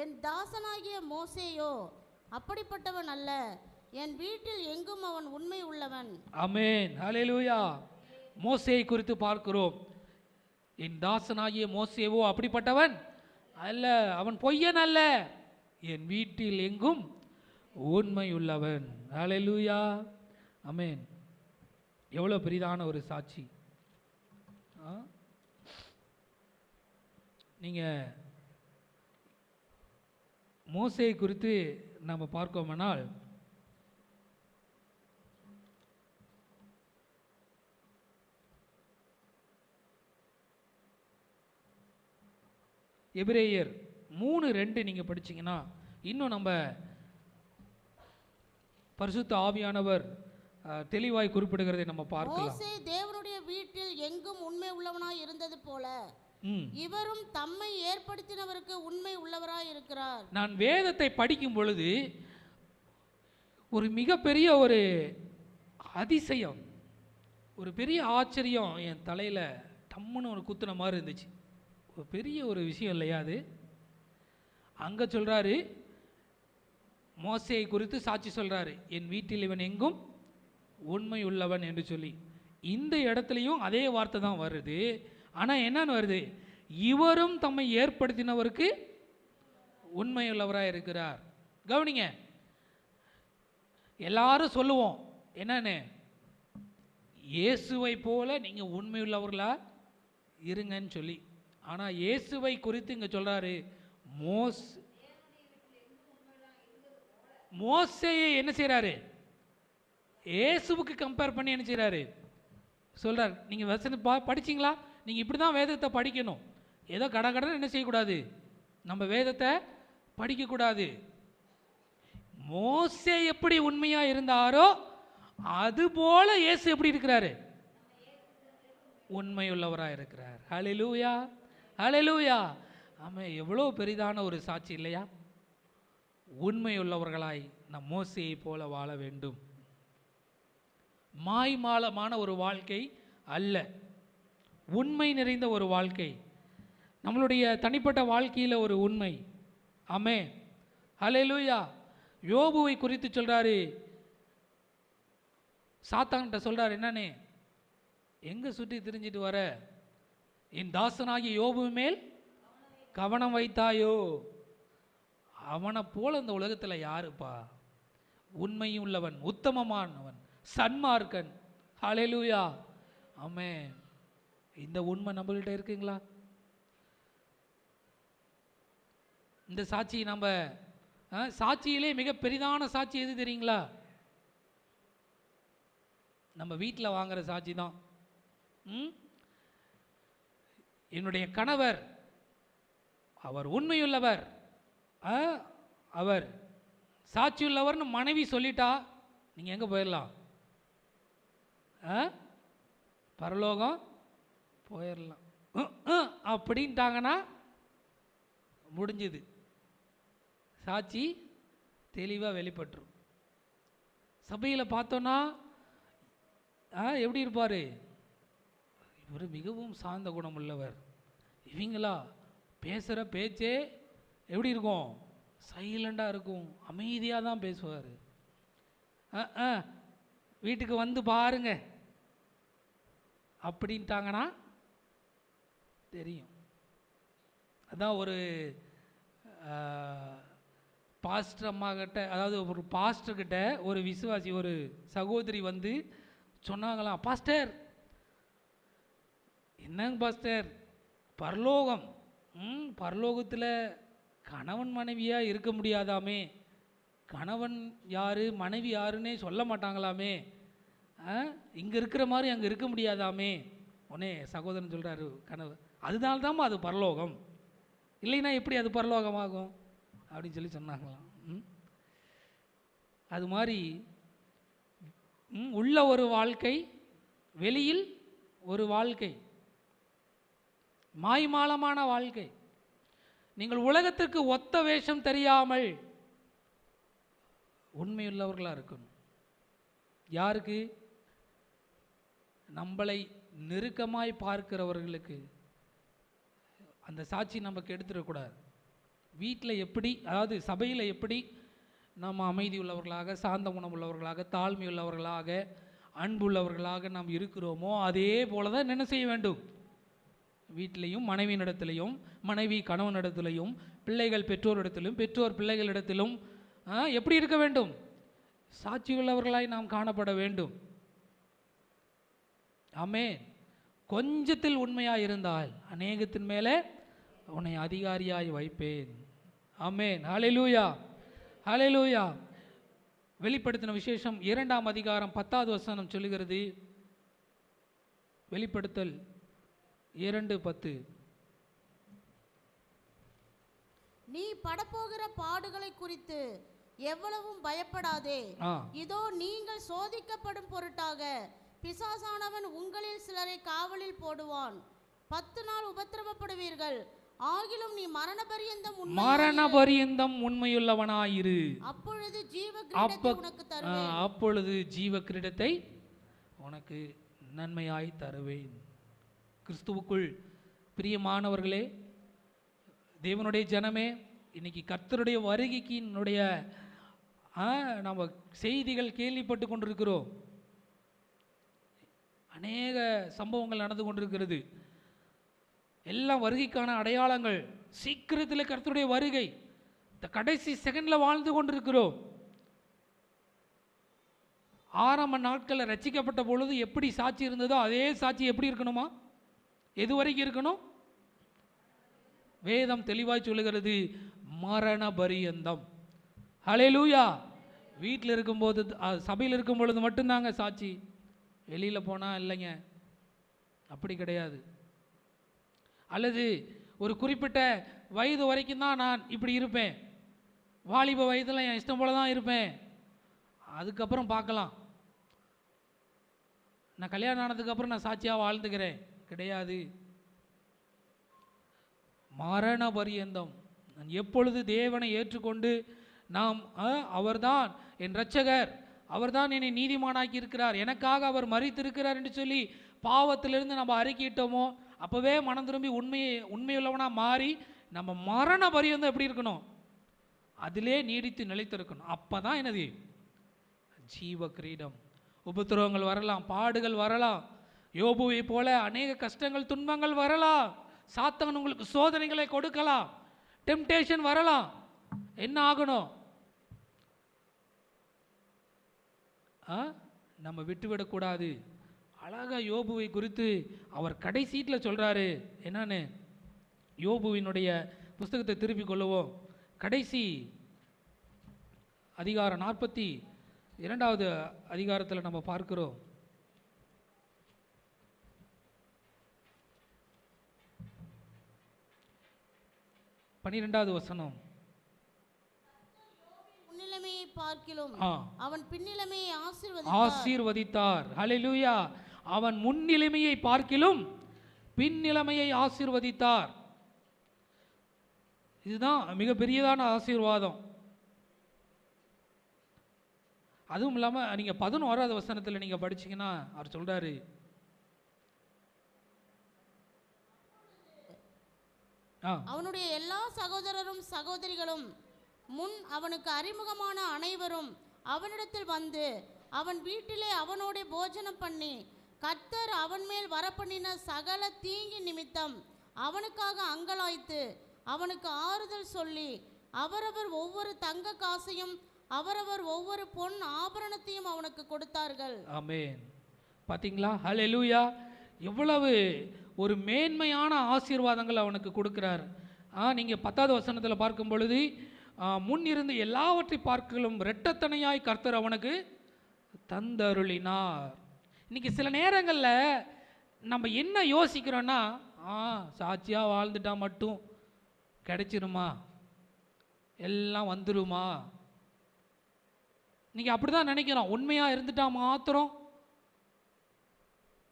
என் தாசனாகிய மோசேயோ அப்படிப்பட்டவன் அல்ல, என் வீட்டில் எங்கும் அவன் உண்மை உள்ளவன். ஆமென், ஹல்லேலூயா. மோசேயை குறித்து பார்க்கிறோம். என் தாசனாகிய மோசேவோ அப்படிப்பட்டவன் அல்ல, அவன் பொய்யன் அல்ல, என் வீட்டில் எங்கும் உண்மை உள்ளவன். ஹல்லேலூயா, ஆமென். எவ்வளோ பெரிதான ஒரு சாட்சி. நீங்கள் மோசேயை குறித்து நாம் பார்க்கோமானால், எபிரேயர் 3:2 நீங்கள் படிச்சீங்கன்னா இன்னும் நம்ம பரிசுத்த ஆவியானவர் தெளிவாய் குறிப்பிடுகிறதை நம்ம பார்க்கலாம். மோசே தேவனுடைய வீட்டில் எங்கும் உண்மை உள்ளவனாய் இருந்தது போல இவரும் தம்மை ஏற்படுத்தினவருக்கு உண்மை உள்ளவராய் இருக்கிறார். நான் வேதத்தை படிக்கும் பொழுது ஒரு மிகப்பெரிய ஒரு அதிசயம், ஒரு பெரிய ஆச்சரியம் என் தலையில் டம்முன்னு ஒரு குத்துன மாதிரி இருந்துச்சு. ஒரு பெரிய ஒரு விஷயம் இல்லையா அது? அங்கே சொல்கிறாரு, மோசேயை குறித்து சாட்சி சொல்கிறாரு, என் வீட்டில் இவன் எங்கும் உண்மை உள்ளவன் என்று சொல்லி. இந்த இடத்துலையும் அதே வார்த்தை தான் வருது. ஆனால் என்னன்னு வருது, இவரும் தம்மை ஏற்படுத்தினவருக்கு உண்மையுள்ளவராக இருக்கிறார். கவனிங்க, எல்லாரும் சொல்லுவோம் என்னன்னு, இயேசுவை போல நீங்கள் உண்மையுள்ளவர்களா இருங்கன்னு சொல்லி. ஆனால் இயேசுவை குறித்து இங்கே சொல்கிறாரு, மோசேயை என்ன செய்கிறாரு, இயேசுவுக்கு கம்பேர் பண்ணி என்ன செய்கிறாரு சொல்கிறார். நீங்கள் வசனம் படிச்சிங்களா? நீங்கள் இப்படி தான் வேதத்தை படிக்கணும். ஏதோ கடகடன்னு என்ன செய்யக்கூடாது, நம்ம வேதத்தை படிக்கக்கூடாது. மோசே எப்படி உண்மையாக இருந்தாரோ அதுபோல இயேசு எப்படி இருக்கிறாரு, உண்மையுள்ளவராக இருக்கிறார். ஹல்லேலூயா, ஹல்லேலூயா, ஆமாம். எவ்வளோ பெரிதான ஒரு சாட்சி இல்லையா? உண்மையுள்ளவர்களாய் நம் மோசேயை போல வாழ வேண்டும். மாய்மாலமான ஒரு வாழ்க்கை அல்ல, உண்மை நிறைந்த ஒரு வாழ்க்கை. நம்மளுடைய தனிப்பட்ட வாழ்க்கையில் ஒரு உண்மை. ஆமென், ஹல்லேலூயா. யோபுவை குறித்து சொல்கிறாரு, சாத்தான்கிட்ட சொல்கிறார் என்னன்னு, எங்கே சுற்றி திரிஞ்சிட்டு வர? என் தாசனாகிய யோபு மேல் கவனம் வைத்தாயோ? அவனை போல இந்த உலகத்தில் யாருப்பா? உண்மையும் உள்ளவன், உத்தமமானவன், சன்மார்க்கன். ஹல்லேலூயா, ஆமென். இந்த உண்மை நம்மள்கிட்ட இருக்குங்களா? இந்த சாட்சி நம்ம சாட்சியிலே மிக பெரிதான சாட்சி எது தெரியுங்களா? நம்ம வீட்டில் வாங்குற சாட்சி தான். என்னுடைய கணவர் அவர் உண்மையுள்ளவர், அவர் சாட்சியுள்ளவர்னு மனைவி சொல்லிட்டா நீங்கள் எங்கே போயிடலாம்? பரலோகம் போயிடலாம். அப்படின்ட்டாங்கன்னா முடிஞ்சுது, சாட்சி தெளிவாக வெளிப்பட்டுரும். சபையில் பார்த்தோன்னா எப்படி இருப்பார்? இவர் மிகவும் சார்ந்த குணம் உள்ளவர். இவங்களா பேசுகிற பேச்சே எப்படி இருக்கும்? சைலண்டாக இருக்கும், அமைதியாக தான் பேசுவார். வீட்டுக்கு வந்து பாருங்க அப்படின்ட்டாங்கன்னா தெரியும். அதான் ஒரு பாஸ்டர் அம்மா கிட்ட, அதாவது ஒரு பாஸ்டர்கிட்ட ஒரு விசுவாசி, ஒரு சகோதரி வந்து சொன்னாங்களாம், பாஸ்டர், என்னங்க பாஸ்டர், பரலோகம், பரலோகத்தில் கணவன் மனைவியாக இருக்க முடியாதாமே, கணவன் யார் மனைவி யாருன்னே சொல்ல மாட்டாங்களாமே, இங்கே இருக்கிற மாதிரி அங்கே இருக்க முடியாதாமே. உடனே சகோதரன் சொல்கிறாரு, கனவு அதனால தாம்மா அது பரலோகம், இல்லைன்னா எப்படி அது பரலோகமாகும் அப்படின்னு சொல்லி சொன்னாங்களாம். அது மாதிரி உள்ள ஒரு வாழ்க்கை, வெளியில் ஒரு வாழ்க்கை, மாய்மாலமான வாழ்க்கை. நீங்கள் உலகத்திற்கு ஒத்த வேஷம் தெரியாமல் உண்மையுள்ளவர்களாக இருக்கணும். யாருக்கு? நம்மளை நெருக்கமாய் பார்க்கிறவர்களுக்கு. அந்த சாட்சி நமக்கு எடுத்துடக்கூடாது. வீட்டில் எப்படி, அதாவது சபையில் எப்படி நாம் அமைதி உள்ளவர்களாக, சாந்த குணம் உள்ளவர்களாக, தாழ்மை உள்ளவர்களாக, அன்புள்ளவர்களாக நாம் இருக்கிறோமோ அதே போல தான் என்ன செய்ய வேண்டும்? வீட்டிலையும் மனைவியினிடத்திலையும், மனைவி கணவனிடத்திலையும், பிள்ளைகள் பெற்றோரிடத்திலும், பெற்றோர் பிள்ளைகளிடத்திலும் எப்படி இருக்க வேண்டும்? சாட்சியுள்ளவர்களாய் நாம் காணப்பட வேண்டும். ஆமென். கொஞ்சத்தில் உண்மையாக இருந்தால் அநேகத்தின் மேலே உன்னை அதிகாரியாய் வைப்பேன். ஆமென். ஹல்லேலூயா, ஹல்லேலூயா. வெளிப்படுத்தின விசேஷம் 2ஆம் அதிகாரம் 10வது வசனம் சொல்லுகிறது. வெளிப்படுத்தல் 2:10. நீ படப்போகிற பாடுகளை குறித்து எவ்வளவும் பயப்படாதே. இதோ நீங்கள் சோதிக்கப்படும் பொருட்டாக பிசாசானவன் உங்களில் சிலரை காவலில் போடுவான். 10 நாள் உபத்திரவப்படுவீர்கள். ஆகிலும் நீ மரணபரியந்தம் உண்மையுள்ளவனாயிரு. அப்பொழுது ஜீவ கிரீடத்தை உனக்கு நன்மையாய் தருவேன். கிறிஸ்துவுக்குள் பிரியமானவர்களே, தேவனுடைய ஜனமே, இன்னைக்கு கர்த்தருடைய வருகைக்கு நம்ம செய்திகள் கேள்விப்பட்டு கொண்டிருக்கிறோம். அநேக சம்பவங்கள் நடந்து கொண்டிருக்கிறது. எல்லாம் வருகைக்கான அடையாளங்கள். சீக்கிரத்தில் கர்த்தருடைய வருகை. இந்த கடைசி செகண்டில் வாழ்ந்து கொண்டிருக்கிறோம். ஆரம்ப நாட்களில் ரட்சிக்கப்பட்ட பொழுது எப்படி சாட்சி இருந்ததோ அதே சாட்சி எப்படி இருக்கணுமா? எது வரைக்கும் இருக்கணும்? வேதம் தெளிவாய் சொல்லுகிறது, மரண பரியந்தம். ஹல்லேலூயா. வீட்டில் இருக்கும்போது, சபையில் இருக்கும் பொழுது மட்டும்தாங்க சாட்சி, வெளியில் போனால் இல்லைங்க, அப்படி கிடையாது. அல்லது ஒரு குறிப்பிட்ட வயது வரைக்கும் தான் நான் இப்படி இருப்பேன், வாலிப வயதில் என் இஷ்டம் போல தான் இருப்பேன், அதுக்கப்புறம் பார்க்கலாம், நான் கல்யாணம் ஆனதுக்கப்புறம் நான் சாட்சியாக வாழ்ந்துக்கிறேன், கிடையாது. மரண பரியந்தம். நான் எப்பொழுது தேவனை ஏற்றுக்கொண்டு நாம் அவர்தான் என் இரட்சகர், அவர்தான் என்னை நீதிமானாக்கி இருக்கிறார், எனக்காக அவர் மரித்திருக்கிறார் என்று சொல்லி பாவத்திலிருந்து நம்ம அறிக்கையிட்டோமோ அப்போவே மனம் திரும்பி உண்மையுள்ளவனாக மாறி நம்ம மரண பரியந்தம் எப்படி இருக்கணும்? அதிலே நீடித்து நிலைத்திருக்கணும். அப்போ தான் என்னது? ஜீவ கிரீடம். உபத்திரவங்கள் வரலாம், பாடுகள் வரலாம், யோபுவை போல அநேக கஷ்டங்கள் துன்பங்கள் வரலாம், சாத்தான் உங்களுக்கு சோதனைகளை கொடுக்கலாம், டெம்டேஷன் வரலாம். என்ன ஆகணும்? நம்ம விட்டுவிடக்கூடாது. அழகா யோபுவை குறித்து அவர் கடைசீட்டில் சொல்றாரு. என்னன்னு? யோபுவினுடைய புஸ்தகத்தை திருப்பிக் கொள்ளுவோம். கடைசி அதிகாரம் 42வது அதிகாரத்தில் நம்ம பார்க்கிறோம். 12வது வசனம். முன்னிலைமையை பார்க்கிலும் அவன் பின்னிலைமையை ஆசீர்வதித்தார். ஹல்லேலூயா. அவன் முன்னிலைமையை பார்க்கிலும் பின்னிலைமையை ஆசீர்வதித்தார். இதுதான் மிகப்பெரியதான ஆசீர்வாதம். அதுவும் இல்லாமல் நீங்கள் 11வது வசனத்தில் நீங்கள் படிச்சீங்கன்னா அவர் சொல்றாரு, அவனுடைய எல்லா சகோதரரும் சகோதரிகளும் முன் அவனுக்கு அறிமுகமான அனைவரும் அவனிடத்தில் வந்து அவன் வீட்டிலே அவனோட போஜனம் பண்ணி கர்த்தர் அவன் மேல் வரப்பண்ணின சகல தீங்கி நிமித்தம் அவனுக்காக அங்கலாய்த்து அவனுக்கு ஆறுதல் சொல்லி அவரவர் ஒவ்வொரு தங்க காசையும் அவரவர் ஒவ்வொரு பொன் ஆபரணத்தையும் அவனுக்கு கொடுத்தார்கள். ஆமென். பாத்தீங்களா? ஹல்லேலூயா. எவ்வளவு ஒரு மேன்மையான ஆசீர்வாதங்கள் அவனுக்கு கொடுக்கிறார். நீங்க 10வது வசனத்தில் பார்க்கும் பொழுது முன் இருந்து எல்லாவற்றை பார்க்கலும் இரட்டத்தனையாய் கர்த்தர் அவனுக்கு தந்தருளினார். இன்னைக்கு சில நேரங்களில் நம்ம என்ன யோசிக்கிறோன்னா, சாட்சியாக வாழ்ந்துட்டா மட்டும் கிடைச்சிருமா, எல்லாம் வந்துருமா, இன்னைக்கு அப்படி தான் நினைக்கிறோம். உண்மையாக இருந்துட்டா மாத்திரம்,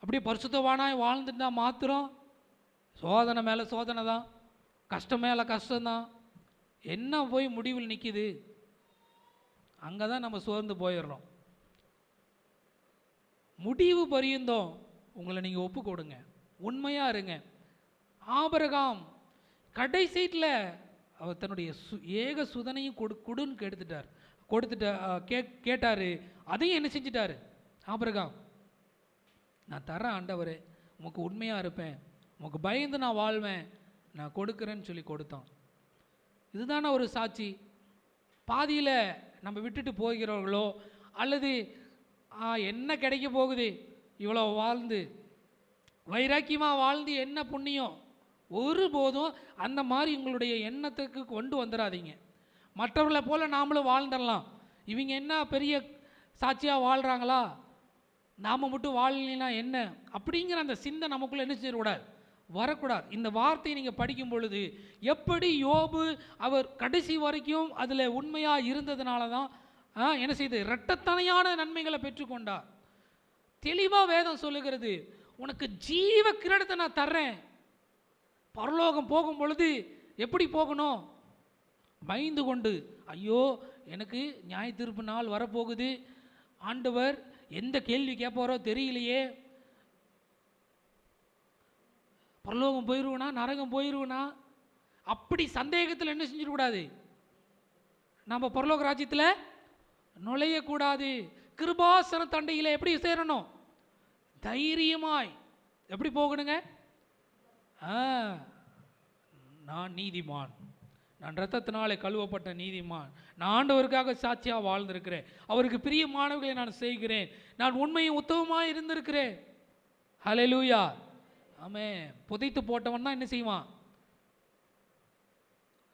அப்படியே பரிசுத்தவானாய் வாழ்ந்துட்டா மாத்திரம் சோதனை மேலே சோதனை தான், கஷ்டம் மேலே கஷ்டம்தான், என்ன போய் முடிவில் நிற்கிது? அங்கே தான் நம்ம சோர்ந்து போயிடுறோம். முடிவு பரியந்தம் உங்களை நீங்கள் ஒப்பு கொடுங்க, உண்மையாக இருங்க. ஆபிரகாம் கடைசீட்டில் அவர் தன்னுடைய ஏக சுதனையும் கொடுன்னு கேட்டார். அதையும் என்ன செஞ்சிட்டாரு ஆபிரகாம்? நான் தரேன் ஆண்டவரே, உமக்கு உண்மையாக இருப்பேன், உமக்கு பயந்து நான் வாழ்வேன், நான் கொடுக்குறேன்னு சொல்லி கொடுத்தான். இதுதானே ஒரு சாட்சி. பாதியில் நம்ம விட்டுட்டு போகிறவர்களோ அல்லது என்ன கிடைக்க போகுது, இவ்வளோ வாழ்ந்து வைராக்கியமாக வாழ்ந்து என்ன புண்ணியம், ஒருபோதும் அந்த மாதிரி உங்களுடைய எண்ணத்துக்கு கொண்டு வந்துடாதீங்க. மற்றவர்களை போல் நாமளும் வாழ்ந்துடலாம், இவங்க என்ன பெரிய சாட்சியாக வாழ்கிறாங்களா, நாம் மட்டும் வாழலைன்னா என்ன, அப்படிங்கிற அந்த சிந்தை நமக்குள்ளே என்ன செய்யக்கூடாது, வரக்கூடாது. இந்த வார்த்தையை நீங்கள் படிக்கும் பொழுது எப்படி யோபு அவர் கடைசி வரைக்கும் அதில் உண்மையாக இருந்ததுனால தான் என்ன செய்து இரட்டத்தனையான நன்மைகளை பெற்றுக்கொண்டார். தெளிவாக வேதம் சொல்லுகிறது, உனக்கு ஜீவ கிரீடத்தை நான் தர்றேன். பரலோகம் போகும் பொழுது எப்படி போகணும்? பயந்து கொண்டு, ஐயோ எனக்கு நியாய தீர்ப்பு நாள் வரப்போகுது, ஆண்டவர் எந்த கேள்வி கேட்பாரோ தெரியலையே, பரலோகம் போயிடுவேனா நரகம் போயிடுவேனா, அப்படி சந்தேகத்தில் என்ன செஞ்சிடக்கூடாது, நம்ம பரலோக ராஜ்யத்தில் நுழையக்கூடாது. கிருபாசன தண்டையில் எப்படி சேரணும்? தைரியமாய் எப்படி போகணுங்க? நான் நீதிமான், நான் இரத்தத்தினாலே கழுவப்பட்ட நீதிமான், நான் ஆண்டவருக்காக சாட்சியாக வாழ்ந்திருக்கிறேன், அவருக்கு பிரியமானவர்களை நான் செய்கிறேன், நான் உண்மையும் உத்தமமாக இருந்திருக்கிறேன். ஹல்லேலூயா. ஆமென். புதைத்து போட்டவன் தான் என்ன செய்வான்?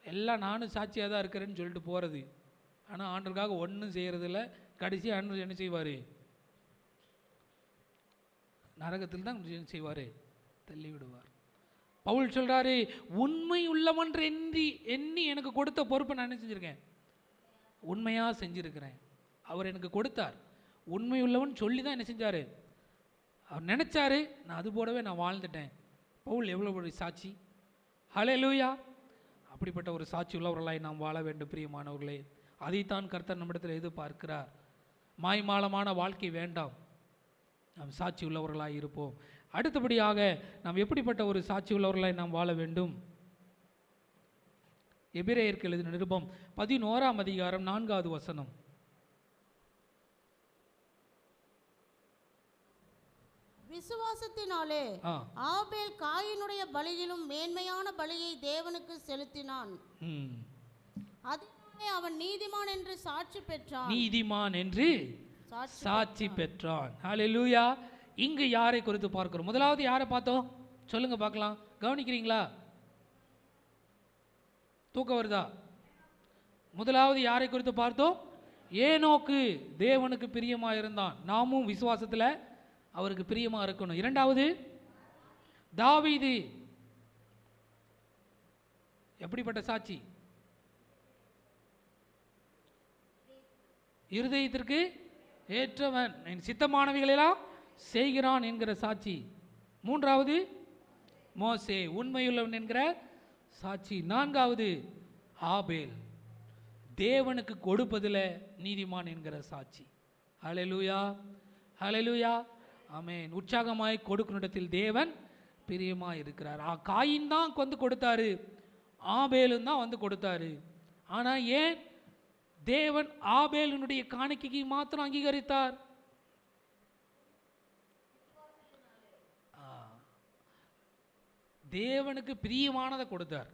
எல்லாம் நானும் சாட்சியாக தான் இருக்கிறேன்னு சொல்லிட்டு போகிறது. ஆனால் ஆண்டவருக்காக ஒன்றும் செய்கிறதில்ல. கடைசி ஆண்டவர் என்ன செய்வார்? நரகத்தில் தான் என்ன செய்வார்? தள்ளி விடுவார். பவுல் சொல்கிறாரு, உண்மை உள்ளவன்று எண்ணி எனக்கு கொடுத்த பொறுப்பை நான் என்ன செஞ்சுருக்கேன்? உண்மையாக செஞ்சுருக்கிறேன். அவர் எனக்கு கொடுத்தார், உண்மை உள்ளவன் சொல்லி தான் என்ன செஞ்சார்? அவர் நினச்சாரு, நான் அது போலவே நான் வாழ்ந்துட்டேன். பவுல் எவ்வளோ ஒரு சாட்சி! ஹல்லேலூயா. அப்படிப்பட்ட ஒரு சாட்சி உள்ளவர்களாய் நாம் வாழ வேண்டும் பிரியமானவர்களே. அதைத்தான் கர்த்தர் நம்மிடத்தில் எதிர்பார்க்கிறார். மாய்மாலமான வாழ்க்கை வேண்டாம், நாம் சாட்சி உள்ளவர்களாய் இருப்போம். அடுத்தபடியாக நாம் எப்படிப்பட்ட ஒரு சாட்சி உள்ளவர்களாய் நாம் வாழ வேண்டும்? எபிரேயருக்கு எழுதின நிருபம் 11ஆம் அதிகாரம் 4வது வசனம். விசுவாசத்தின் சாட்சியினாலே ஆபேல் காயினுடைய பலியிலும் மேன்மையான பலியை தேவனுக்கு செலுத்தினான். அதனாலே அவன் நீதிமான் என்று சாட்சி பெற்றான். நீதிமான் என்று சாட்சி பெற்றான். ஹல்லேலூயா. இங்கு யாரை குறித்து பார்க்கிறோம்? முதலாவது யாரை பார்த்தோம்? சொல்லுங்க பார்க்கலாம். கவனிக்கிறீங்களா? தூக்கம் வருதா? முதலாவது யாரை குறித்து பார்த்தோம்? ஏனோக்கு தேவனுக்கு பிரியமா இருந்தான். நாமும் விசுவாசத்துல அவருக்கு பிரியமா இருக்கணும். இரண்டாவது தாவீது. எப்படிப்பட்ட சாட்சி? இருதயத்திற்கு ஏற்றவன், என் சித்தமானவைகளெல்லாம் செய்கிறான் என்கிற சாட்சி. மூன்றாவது மோசே, உண்மையுள்ளவன் என்கிற சாட்சி. நான்காவது ஆபேல், தேவனுக்கு கொடுப்பதில் நீதிமான் என்கிற சாட்சி. ஹல்லேலூயா, ஹல்லேலூயா, ஆமென். உற்சாகமாய் கொடுக்கும் இடத்தில் தேவன் பிரியமாய் இருக்கிறார். காயின் தான் வந்து கொடுத்தாரு, ஆபேலும் தான் வந்து கொடுத்தாரு. ஆனால் ஏன் தேவன் ஆபேலினுடைய காணிக்கைக்கு மாத்திரம் அங்கீகரித்தார்? தேவனுக்கு பிரியமானதை கொடுத்தார்.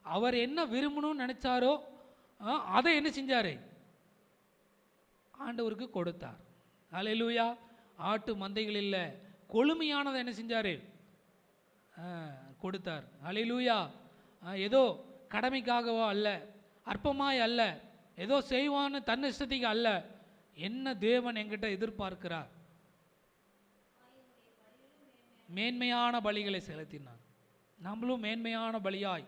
அவர் என்ன விரும்பணும்னு நினைச்சாரோ அதை என்ன செஞ்சாரு? ஆண்டவருக்கு கொடுத்தார். ஹல்லேலூயா. ஆட்டு மந்தைகள் இல்லை, கொழுமையானதை என்ன செஞ்சாரு? கொடுத்தார். ஹல்லேலூயா. ஏதோ கடமைக்காகவோ அல்ல, அற்பமாய் அல்ல, ஏதோ செய்வான்னு தன் இஷ்டத்துக்கு அல்ல. என்ன தேவன் என்கிட்ட எதிர்பார்க்கிறார்? மேன்மையான பலிகளை செலுத்தினார். நம்மளும் மேன்மையான பலியாய்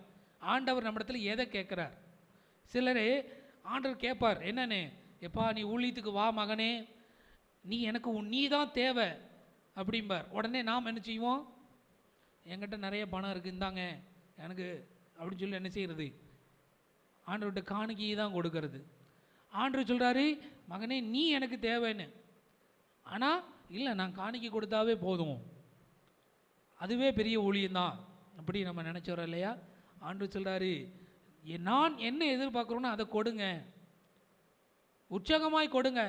ஆண்டவர் நம்மிடத்தில் எதை கேட்கிறார்? சிலரே ஆண்டவர் கேட்பார், என்னன்னு, எப்பா நீ ஊழியத்துக்கு வா மகனே, நீ எனக்கு நீ தான் தேவை அப்படிம்பார். உடனே நாம் என்ன செய்வோம்? என்கிட்ட நிறைய பணம் இருக்குது, இந்தாங்க எனக்கு அப்படின்னு சொல்லி என்ன செய்கிறது? ஆண்டவர்கிட்ட காணிக்கையை தான் கொடுக்கறது. ஆண்டவர் சொல்கிறாரு, மகனே நீ எனக்கு தேவைன்னு. ஆனால் இல்லை, நான் காணிக்கை கொடுத்தாவே போதும், அதுவே பெரிய ஊழியம்தான் அப்படி நம்ம நினச்சோம் இல்லையா? ஆண்டவர் சொல்கிறாரு, நான் என்ன எதிர்பார்க்குறோன்னு அதை கொடுங்க, உற்சாகமாய் கொடுங்க.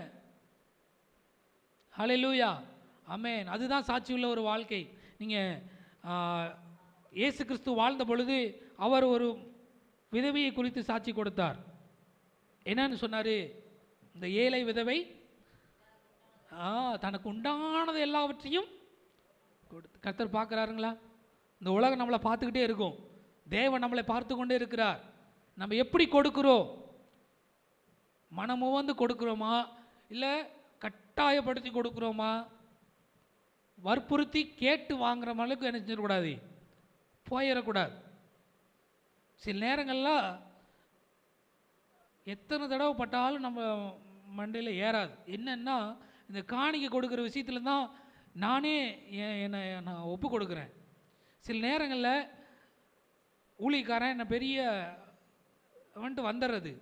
ஹல்லேலூயா, ஆமென். அதுதான் சாட்சி உள்ள ஒரு வாழ்க்கை. நீங்கள் இயேசு கிறிஸ்து வாழ்ந்த பொழுது அவர் ஒரு விதவையை குறித்து சாட்சி கொடுத்தார். என்னன்னு சொன்னார்? இந்த ஏழை விதவை தனக்கு உண்டானது எல்லாவற்றையும் கொடுத்து. கர்த்தர் பார்க்குறாருங்களா? இந்த உலகம் நம்மளை பார்த்துக்கிட்டே இருக்கும், தேவன் நம்மளை பார்த்து கொண்டே இருக்கிறார். நம்ம எப்படி கொடுக்குறோம்? மனமுவந்து கொடுக்குறோமா, இல்லை கட்டாயப்படுத்தி கொடுக்குறோமா? வற்புறுத்தி கேட்டு வாங்குற அளவுக்கு என்ன செஞ்சிடக்கூடாது, போயிடக்கூடாது. சில நேரங்கள்லாம் எத்தனை தடவை பட்டாலும் நம்ம மண்டையில் ஏறாது. என்னன்னா, இந்த காணிக்கை கொடுக்குற விஷயத்தில் தான் நானே என்னை நான் ஒப்பு கொடுக்குறேன். சில நேரங்களில் ஊழியக்காரன் என்ன பெரிய வந்துட்டு வந்துடுறது,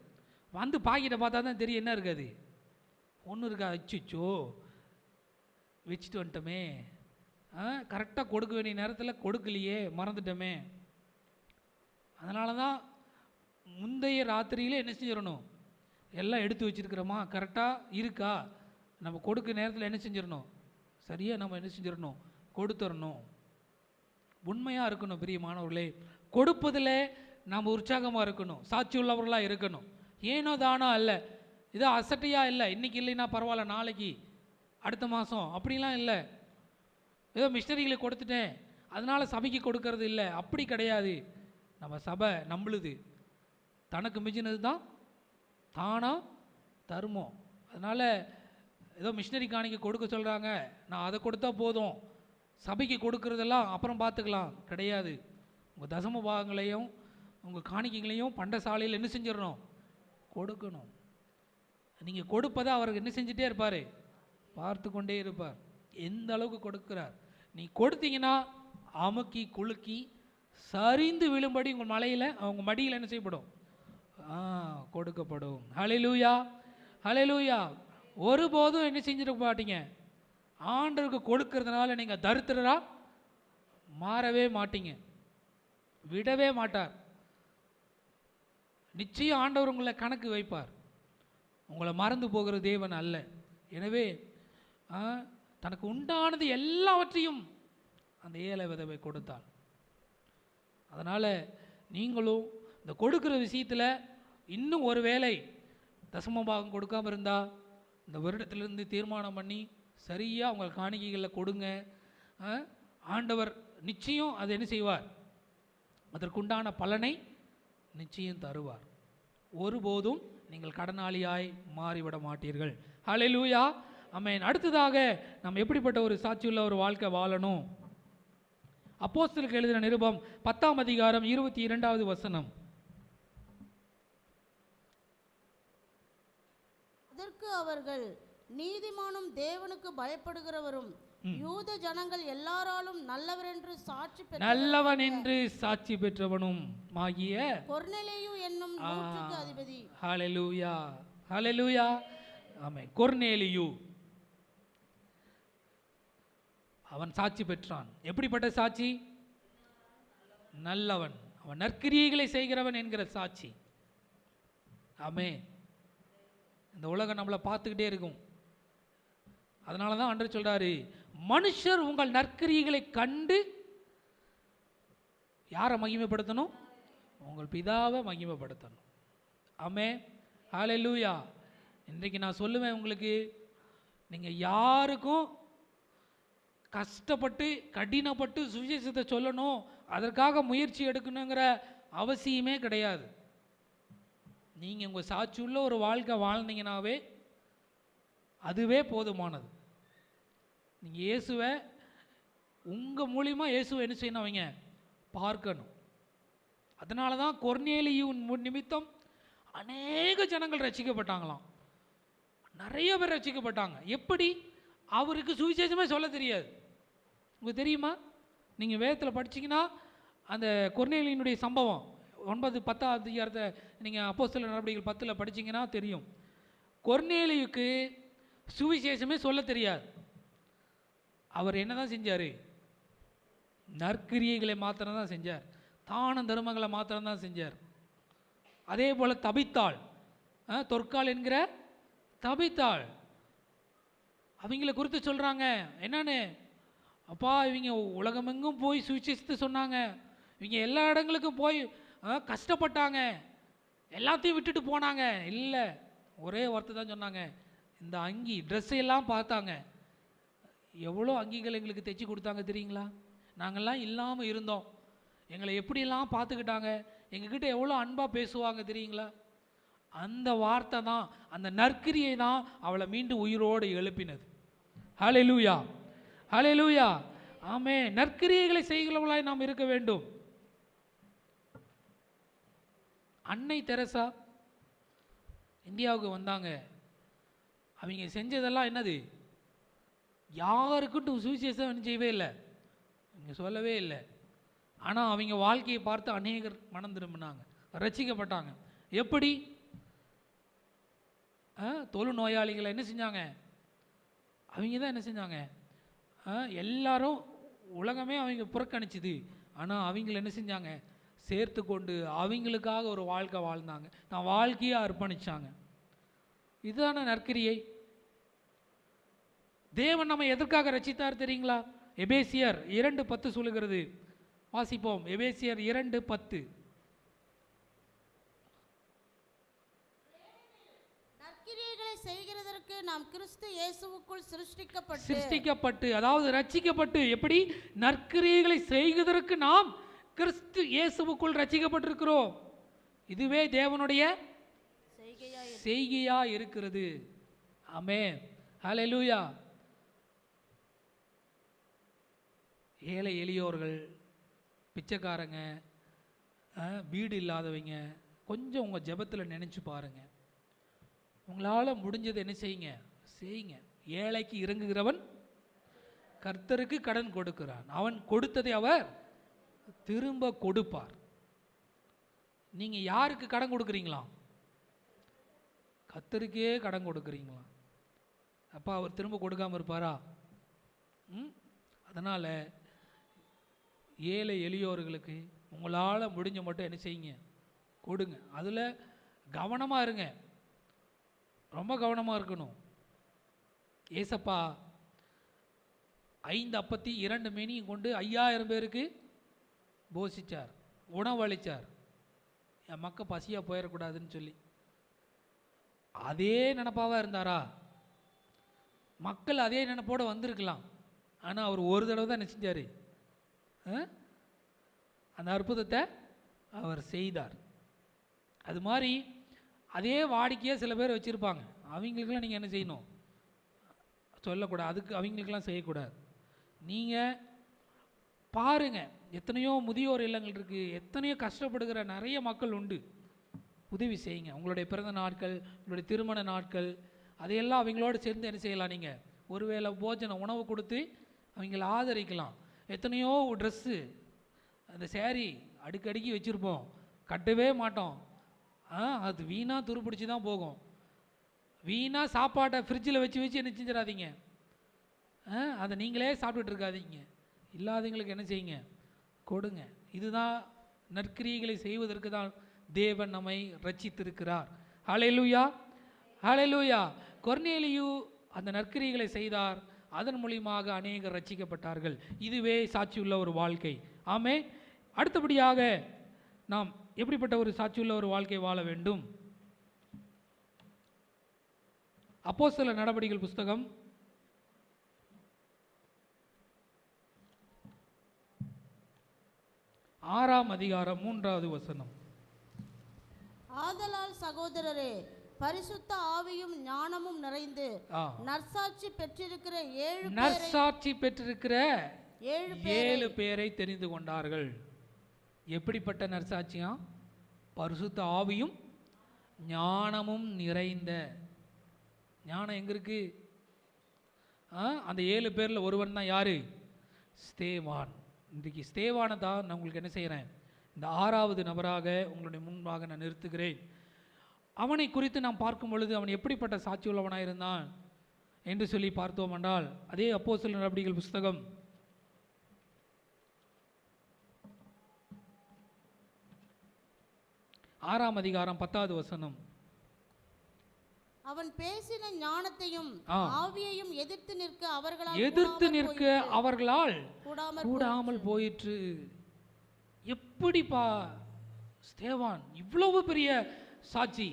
வந்து பாக்கிட்ட பார்த்தா தான் தெரியும் என்ன இருக்காது, ஒன்றும் இருக்கா. அச்சிச்சோ வச்சுட்டு வந்துட்டோமே, கரெக்டாக கொடுக்க வேண்டிய நேரத்தில் கொடுக்கலையே, மறந்துட்டோமே. அதனால தான் முந்தைய ராத்திரியிலே என்ன செஞ்சிடணும், எல்லாம் எடுத்து வச்சுருக்கிறோமா, கரெக்டாக இருக்கா, நம்ம கொடுக்க நேரத்தில் என்ன செஞ்சிடணும், சரியாக நம்ம என்ன செஞ்சிடணும், கொடுத்துடணும். உண்மையாக இருக்கணும் பிரியமானவர்களே. கொடுப்பதில் நாம் உற்சாகமாக இருக்கணும், சாட்சி உள்ளவர்களாக இருக்கணும். ஏனோ தானோ அல்ல, இதோ அசட்டையாக இல்லை, இன்றைக்கி இல்லைன்னா பரவாயில்ல, நாளைக்கு அடுத்த மாதம் அப்படிலாம் இல்லை. ஏதோ மிஷனரிகளை கொடுத்துட்டேன் அதனால் சபைக்கு கொடுக்கறது இல்லை, அப்படி கிடையாது. நம்ம சபை நம்மளுது, தனக்கு மிஞ்சினது தான் தானாக தருமோ. அதனால் ஏதோ மிஷினரி காணிக்க கொடுக்க சொல்கிறாங்க, நான் அதை கொடுத்தா போதும், சபைக்கு கொடுக்கறதெல்லாம் அப்புறம் பார்த்துக்கலாம், கிடையாது. உங்கள் தசம பாகங்களையும் உங்கள் காணிக்கைகளையும் பண்டசாலையில் என்ன செஞ்சிடணும், கொடுக்கணும். நீங்கள் கொடுப்பதை அவருக்கு என்ன செஞ்சுட்டே இருப்பார், பார்த்து கொண்டே இருப்பார், எந்த அளவுக்கு கொடுக்குறார். நீ கொடுத்தீங்கன்னா அமுக்கி குலுக்கி சரிந்து விழும்படி உங்கள் மலையில் அவங்க மடியில் என்ன செய்யப்படும், கொடுக்கப்படும். ஹல்லேலூயா, ஹல்லேலூயா. ஒருபோதும் என்ன செஞ்சிட மாட்டீங்க, ஆண்டவருக்கு கொடுக்கறதுனால நீங்கள் தரித்திரரா மாறவே மாட்டீங்க, விடவே மாட்டார். நிச்சயம் ஆண்டவர் உங்களை கணக்கு வைப்பார், உங்களை மறந்து போகிற தேவன் அல்ல. எனவே தனக்கு உண்டானது எல்லாவற்றையும் அந்த ஏழை விதவை கொடுத்தாள். அதனால் நீங்களும் இந்த கொடுக்குற விஷயத்தில் இன்னும் ஒரு வேளை தசமபாகம் கொடுக்காமல் இருந்தால் இந்த வருடத்திலிருந்து தீர்மானம் பண்ணி சரியாக உங்கள் காணிக்கைகளில் கொடுங்க. ஆண்டவர் நிச்சயம் அதை என்ன செய்வார்? அதற்குண்டான பலனை நிச்சயம் தருவார். ஒருபோதும் நீங்கள் கடனாளியாய் மாறிவிட மாட்டீர்கள். ஹல்லேலூயா, ஆமென். அடுத்ததாக நாம் எப்படிப்பட்ட ஒரு சாட்சியுள்ள ஒரு வாழ்க்கை வாழணும்? அப்போஸ்தலருக்கு எழுதின நிருபம் 10ஆம் அதிகாரம் 22வது வசனம். அதற்கு அவர்கள், நீதிமானும் தேவனுக்கு பயப்படுகிறவரும் யூத ஜனங்கள் எல்லாராலும் நல்லவன் என்று சாட்சி பெற்றவனும் ஆகிய கொர்நேலியு என்னும் நூற்றுக்கு அதிபதி. ஹல்லேலூயா, ஹல்லேலூயா, ஆமென். கொர்நேலியு அவன் சாட்சி பெற்றான். எப்படிப்பட்ட சாட்சி? நல்லவன், அவன் நற்கிரியைகளை செய்கிறவன் என்கிற சாட்சி. ஆமென். இந்த உலகம் நம்மளை பார்த்துக்கிட்டே இருக்கும். அதனால தான் ஆண்டவர் சொல்றாரு, மனுஷர் உங்கள் நற்கிரியைகளை கண்டு யாரை மகிமைப்படுத்தணும்? உங்கள் பிதாவை மகிமைப்படுத்தணும். ஆமென், ஹல்லேலூயா. இன்றைக்கு நான் சொல்லுவேன் உங்களுக்கு, நீங்கள் யாருக்கும் கஷ்டப்பட்டு கடினப்பட்டு சுவிசேஷத்தை சொல்லணும், அதற்காக முயற்சி எடுக்கணுங்கிற அவசியமே கிடையாது. நீங்கள் உங்கள் சாட்சியுள்ள ஒரு வாழ்க்கை வாழ்ந்தீங்கன்னாவே அதுவே போதுமானது. நீங்கள் இயேசுவை உங்கள் மூலியமாக இயேசுவை என்ன செய்யணும்? அவங்க பார்க்கணும். அதனால தான் கொர்நேலியின் நிமித்தம் அநேக ஜனங்கள் ரட்சிக்கப்பட்டாங்களாம். நிறைய பேர் ரட்சிக்கப்பட்டாங்க. எப்படி? அவருக்கு சுவிசேஷமே சொல்ல தெரியாது. உங்களுக்கு தெரியுமா? நீங்கள் வேதத்தில் படிச்சிங்கன்னா அந்த கொர்நேலியினுடைய சம்பவம் 9-10 அதிகாரத்தை நீங்கள் அப்போஸ்தலர் நடவடிக்கைகள் 10 படிச்சிங்கன்னா தெரியும். கொர்நேலியுக்கு சுவிசேஷமே சொல்ல தெரியாது. அவர் என்ன தான் செஞ்சார்? நற்கிரியைகளை மாத்திரம் தான் செஞ்சார். தான தர்மங்களை மாத்திரம் தான் செஞ்சார். அதே போல் தபித்தாள், தொற்கால் என்கிற தபித்தாள், அவங்கள குறித்து சொல்கிறாங்க என்னன்னு, அப்பா இவங்க உலகமெங்கும் போய் சுவிசேஷத்தை சொன்னாங்க, இவங்க எல்லா இடங்களுக்கும் போய் கஷ்டப்பட்டாங்க, எல்லாத்தையும் விட்டுட்டு போனாங்க. இல்லை, ஒரே வார்த்தை தான் சொன்னாங்க, இந்த அங்கி ட்ரெஸ்ஸையெல்லாம் பார்த்தாங்க. எவ்வளோ அங்கிகள் எங்களுக்கு தைச்சி கொடுத்தாங்க தெரியுங்களா? நாங்கள்லாம் இல்லாமல் இருந்தோம், எங்களை எப்படியெல்லாம் பார்த்துக்கிட்டாங்க, எங்ககிட்ட எவ்வளோ அன்பாக பேசுவாங்க தெரியுங்களா? அந்த வார்த்தை தான், அந்த நற்கிரியை தான் அவளை மீண்டும் உயிரோடு எழுப்பினது. ஹல்லேலூயா, ஹல்லேலூயா, ஆமென். நற்கிரியைகளை செய்கிறவர்களாய் நாம் இருக்க வேண்டும். அன்னை தெரசா இந்தியாவுக்கு வந்தாங்க. அவங்க செஞ்சதெல்லாம் என்னது? யாருக்கிட்டும் சுவிசேஷம் செய்யவே இல்லை, இங்கே சொல்லவே இல்லை. ஆனால் அவங்க வாழ்க்கையை பார்த்து அநேகர் மனம் திரும்பினாங்க, ரட்சிக்கப்பட்டாங்க. எப்படி? தொழு நோயாளிகளை என்ன செஞ்சாங்க? அவங்க தான் என்ன செஞ்சாங்க? எல்லாரும் உலகமே அவங்க புறக்கணிச்சுது, ஆனால் அவங்கள என்ன செஞ்சாங்க? சேர்த்து கொண்டு அவங்களுக்காக ஒரு வாழ்க்கை வாழ்ந்தாங்க, நான் வாழ்க்கையை அர்ப்பணித்தாங்க. இதுதான நற்கிரியை. தேவன் நம்ம எதற்காக ரட்சித்தார் தெரியுங்களா? எபேசியர் 2:10 சொல்லுகிறது. வாசிப்போம். எபேசியர் 2:10. நற்கிரியைகளை செய்கிறதற்கு நாம் கிறிஸ்து இயேசுவுக்குள் சிருஷ்டிக்கப்பட்டு, அதாவது ரட்சிக்கப்பட்டு. எப்படி? நற்கிரியைகளை செய்வதற்கு நாம் கிறிஸ்து இயேசுவுக்குள் ரட்சிக்கப்பட்டிருக்கிறோம். இதுவே தேவனுடைய செய்கையா இருக்கிறது. ஆமென், ஹல்லேலூயா. ஏழை எளியோர்கள், பிச்சைக்காரங்க, வீடு இல்லாதவங்க, கொஞ்சம் உங்கள் ஜெபத்தில் நினச்சி பாருங்கள். உங்களால் முடிஞ்சதை என்ன செய்யுங்க? செய்யுங்க. ஏழைக்கு இறங்குகிறவன் கர்த்தருக்கு கடன் கொடுக்கிறான், அவன் கொடுத்ததை அவர் திரும்ப கொடுப்பார். நீங்கள் யாருக்கு கடன் கொடுக்குறீங்களா? கர்த்தருக்கே கடன் கொடுக்குறீங்களா? அப்போ அவர் திரும்ப கொடுக்காமல் இருப்பாரா? அதனால் ஏழை எளியோர்களுக்கு உங்களால் முடிஞ்ச மட்டும் என்ன செய்யுங்க? கொடுங்க. அதில் கவனமாக இருங்க, ரொம்ப கவனமாக இருக்கணும். ஏசப்பா 5 அப்பத்தி 2 மீனையும் கொண்டு 5000 பேருக்கு போஷிச்சார், உணவளித்தார். என் மக்கள் பசியாக போயிடக்கூடாதுன்னு சொல்லி. அதே நினப்பாவாக இருந்தாரா? மக்கள் அதே நினைப்போடு வந்திருக்கலாம். ஆனால் அவர் ஒரு தடவை தான் நினைச்சார், அந்த அற்புதத்தை அவர் செய்தார். அது மாதிரி அதே வாடிக்கையாக சில பேர் வச்சுருப்பாங்க. அவங்களுக்கெல்லாம் நீங்கள் என்ன செய்யணும்? சொல்லக்கூடாது. அதுக்கு அவங்களுக்கெல்லாம் செய்யக்கூடாது. நீங்கள் பாருங்கள், எத்தனையோ முதியோர் இல்லங்கள் இருக்குது, எத்தனையோ கஷ்டப்படுகிற நிறைய மக்கள் உண்டு. உதவி செய்யுங்க. உங்களுடைய பிறந்த நாட்கள், உங்களுடைய திருமண நாட்கள், அதையெல்லாம் அவங்களோடு சேர்ந்து என்ன செய்யலாம்? நீங்கள் ஒருவேளை போஜனம் உணவு கொடுத்து அவங்கள ஆதரிக்கலாம். எத்தனையோ ட்ரெஸ்ஸு, அந்த சேரீ அடுக்கடுக்கி வச்சுருப்போம், கட்டவே மாட்டோம். அது வீணாக துருப்பிடிச்சி தான் போகும். வீணாக சாப்பாட்டை ஃப்ரிட்ஜில் வச்சு என்ன செஞ்சிடாதீங்க. அதை நீங்களே சாப்பிட்டுட்டு இருக்காதீங்க. இல்லாதவங்களுக்கு என்ன செய்யுங்க? கொடுங்க. இதுதான் நற்கிரியைகளை செய்வதற்கு தான் தேவன் நம்மை ரட்சித்திருக்கிறார். ஹல்லேலூயா, ஹல்லேலூயா. கொர்நேலியு அந்த நற்கிரியைகளை செய்தார். அதன் மூலியமாக அநேகர் ரட்சிக்கப்பட்டார்கள். இதுவே சாட்சியுள்ள ஒரு வாழ்க்கை. ஆமே. அடுத்தபடியாக நாம் எப்படிப்பட்ட ஒரு சாட்சியுள்ள ஒரு வாழ்க்கை வாழ வேண்டும்? அப்போஸ்தலர் நடபடிகள் புஸ்தகம் 6ஆம் அதிகாரம் 3வது வசனம். ஆதலால் சகோதரரே, பரிசுத்த ஆவியும் ஞானமும் நிறைந்து நற்சாட்சி பெற்றிருக்கிற 7 பேரை தெரிந்து கொண்டார்கள். எப்படிப்பட்ட நற்சாட்சியா? பரிசுத்த ஆவியும் ஞானமும் நிறைந்த. ஞானம் எங்க இருக்கு? அந்த 7 பேரில் ஒருவன் தான் யாரு? ஸ்தேவான். இன்றைக்கு ஸ்தேவானை தான் நான் உங்களுக்கு என்ன செய்கிறேன்? இந்த 6வது நபராக உங்களுடைய முன்பாக நான் நிறுத்துகிறேன். அவனை குறித்து நாம் பார்க்கும் பொழுது அவன் எப்படிப்பட்ட சாட்சி உள்ளவனாக இருந்தான் என்று சொல்லி பார்த்தோம் என்றால், அதே அப்போஸ்தலர் நடபடிகள் புஸ்தகம் 6ஆம் அதிகாரம் 10வது வசனம். அவன் பேசின ஞானத்தையும் ஆவியையும் எதிர்த்து நிற்க அவர்களால் கூடாமல் போயிற்று. எப்படிப்பா ஸ்தேவான் இவ்வளவு பெரிய சாட்சி?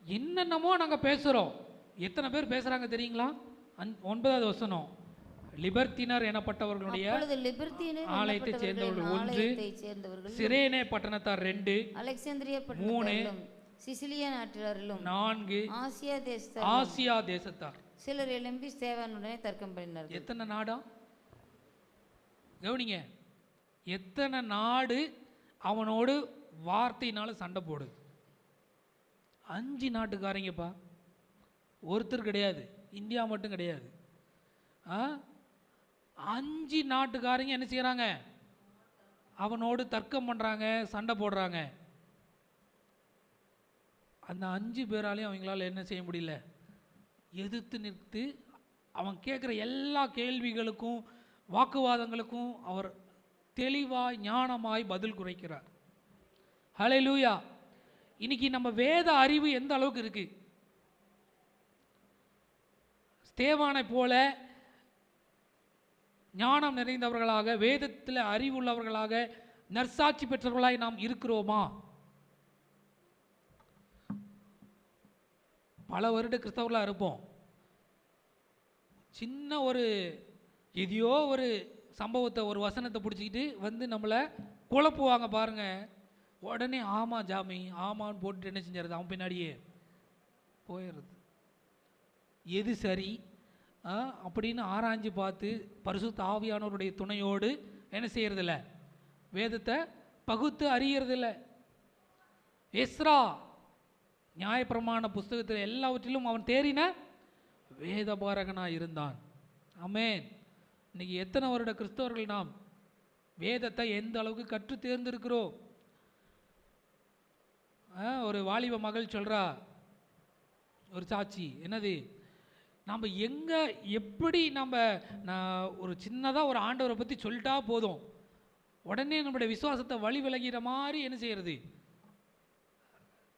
என்னென்னமோ நாங்கள் பேசுகிறோம். எத்தனை பேர் பேசுகிறாங்க தெரியுங்களா? 9வது வசனம். லிபர்த்தினர் எனப்பட்டவர்களுடைய ஆலயத்தை சேர்ந்தவர்கள் 1, சிரேனே பட்டணத்தார் 2, அலெக்சாந்திரியா 3, சிசிலியா நாட்டினர்களும் 4, ஆசியா தேசத்தார் சிலர் எழும்பி ஸ்தேவானுடனே தர்க்கம் பண்ணினார்கள். எத்தனை நாடா? கவனிங்க, எத்தனை நாடு அவனோடு வார்த்தையினால சண்டை போடுது? 5 நாட்டுக்காரங்கப்பா, ஒருத்தர் கிடையாது. இந்தியா மட்டும் கிடையாது. 5 நாட்டுக்காரங்க என்ன செய்கிறாங்க? அவனோடு தர்க்கம் பண்ணுறாங்க, சண்டை போடுறாங்க. அந்த 5 பேராலையும் அவங்களால என்ன செய்ய முடியல? எதிர்த்து நிறுத்து அவன் கேட்குற எல்லா கேள்விகளுக்கும் வாக்குவாதங்களுக்கும் அவர் தெளிவாய் ஞானமாய் பதில் குறைக்கிறார். ஹல்லேலூயா. இன்னைக்கு நம்ம வேத அறிவு எந்த அளவுக்கு இருக்கு? ஸ்தேவானை போல ஞானம் நிறைந்தவர்களாக, வேதத்தில் அறிவுள்ளவர்களாக, நற்சாட்சி பெற்றவர்களாய் நாம் இருக்கிறோமா? பல வருட கிறிஸ்தவர்களாக இருப்போம். சின்ன ஒரு எதையோ ஒரு சம்பவத்தை, ஒரு வசனத்தை பிடிச்சிக்கிட்டு வந்து நம்மளை குழப்புவாங்க பாருங்க. உடனே ஆமா ஜாமி ஆமான்னு போட்டு என்ன செஞ்சிருது? அவன் பின்னாடியே போயிடுறது. எது சரி அப்படின்னு ஆராய்ஞ்சு பார்த்து பரிசுத்த ஆவியானவருடைய துணையோடு என்ன செய்யறதில்ல? வேதத்தை பகுத்து அறியறதில்ல. எஸ்ரா நியாயப்பிரமாண புஸ்தகத்தில் எல்லாவற்றிலும் அவன் தேறின வேதபாரகனாக இருந்தான். ஆமென். இன்னைக்கு எத்தனை வருட கிறிஸ்தவர்கள் நாம் வேதத்தை எந்த அளவுக்கு கற்று தேர்ந்திருக்கிறோம்? ஒரு வாலிப மகள் சொல்கிறா ஒரு சாட்சி, என்னது? நம்ம எங்கே எப்படி நான் ஒரு சின்னதாக ஒரு ஆண்டவரை பற்றி சொல்லிட்டா போதும், உடனே நம்முடைய விசுவாசத்தை வழி விலகிற மாதிரி என்ன செய்கிறது?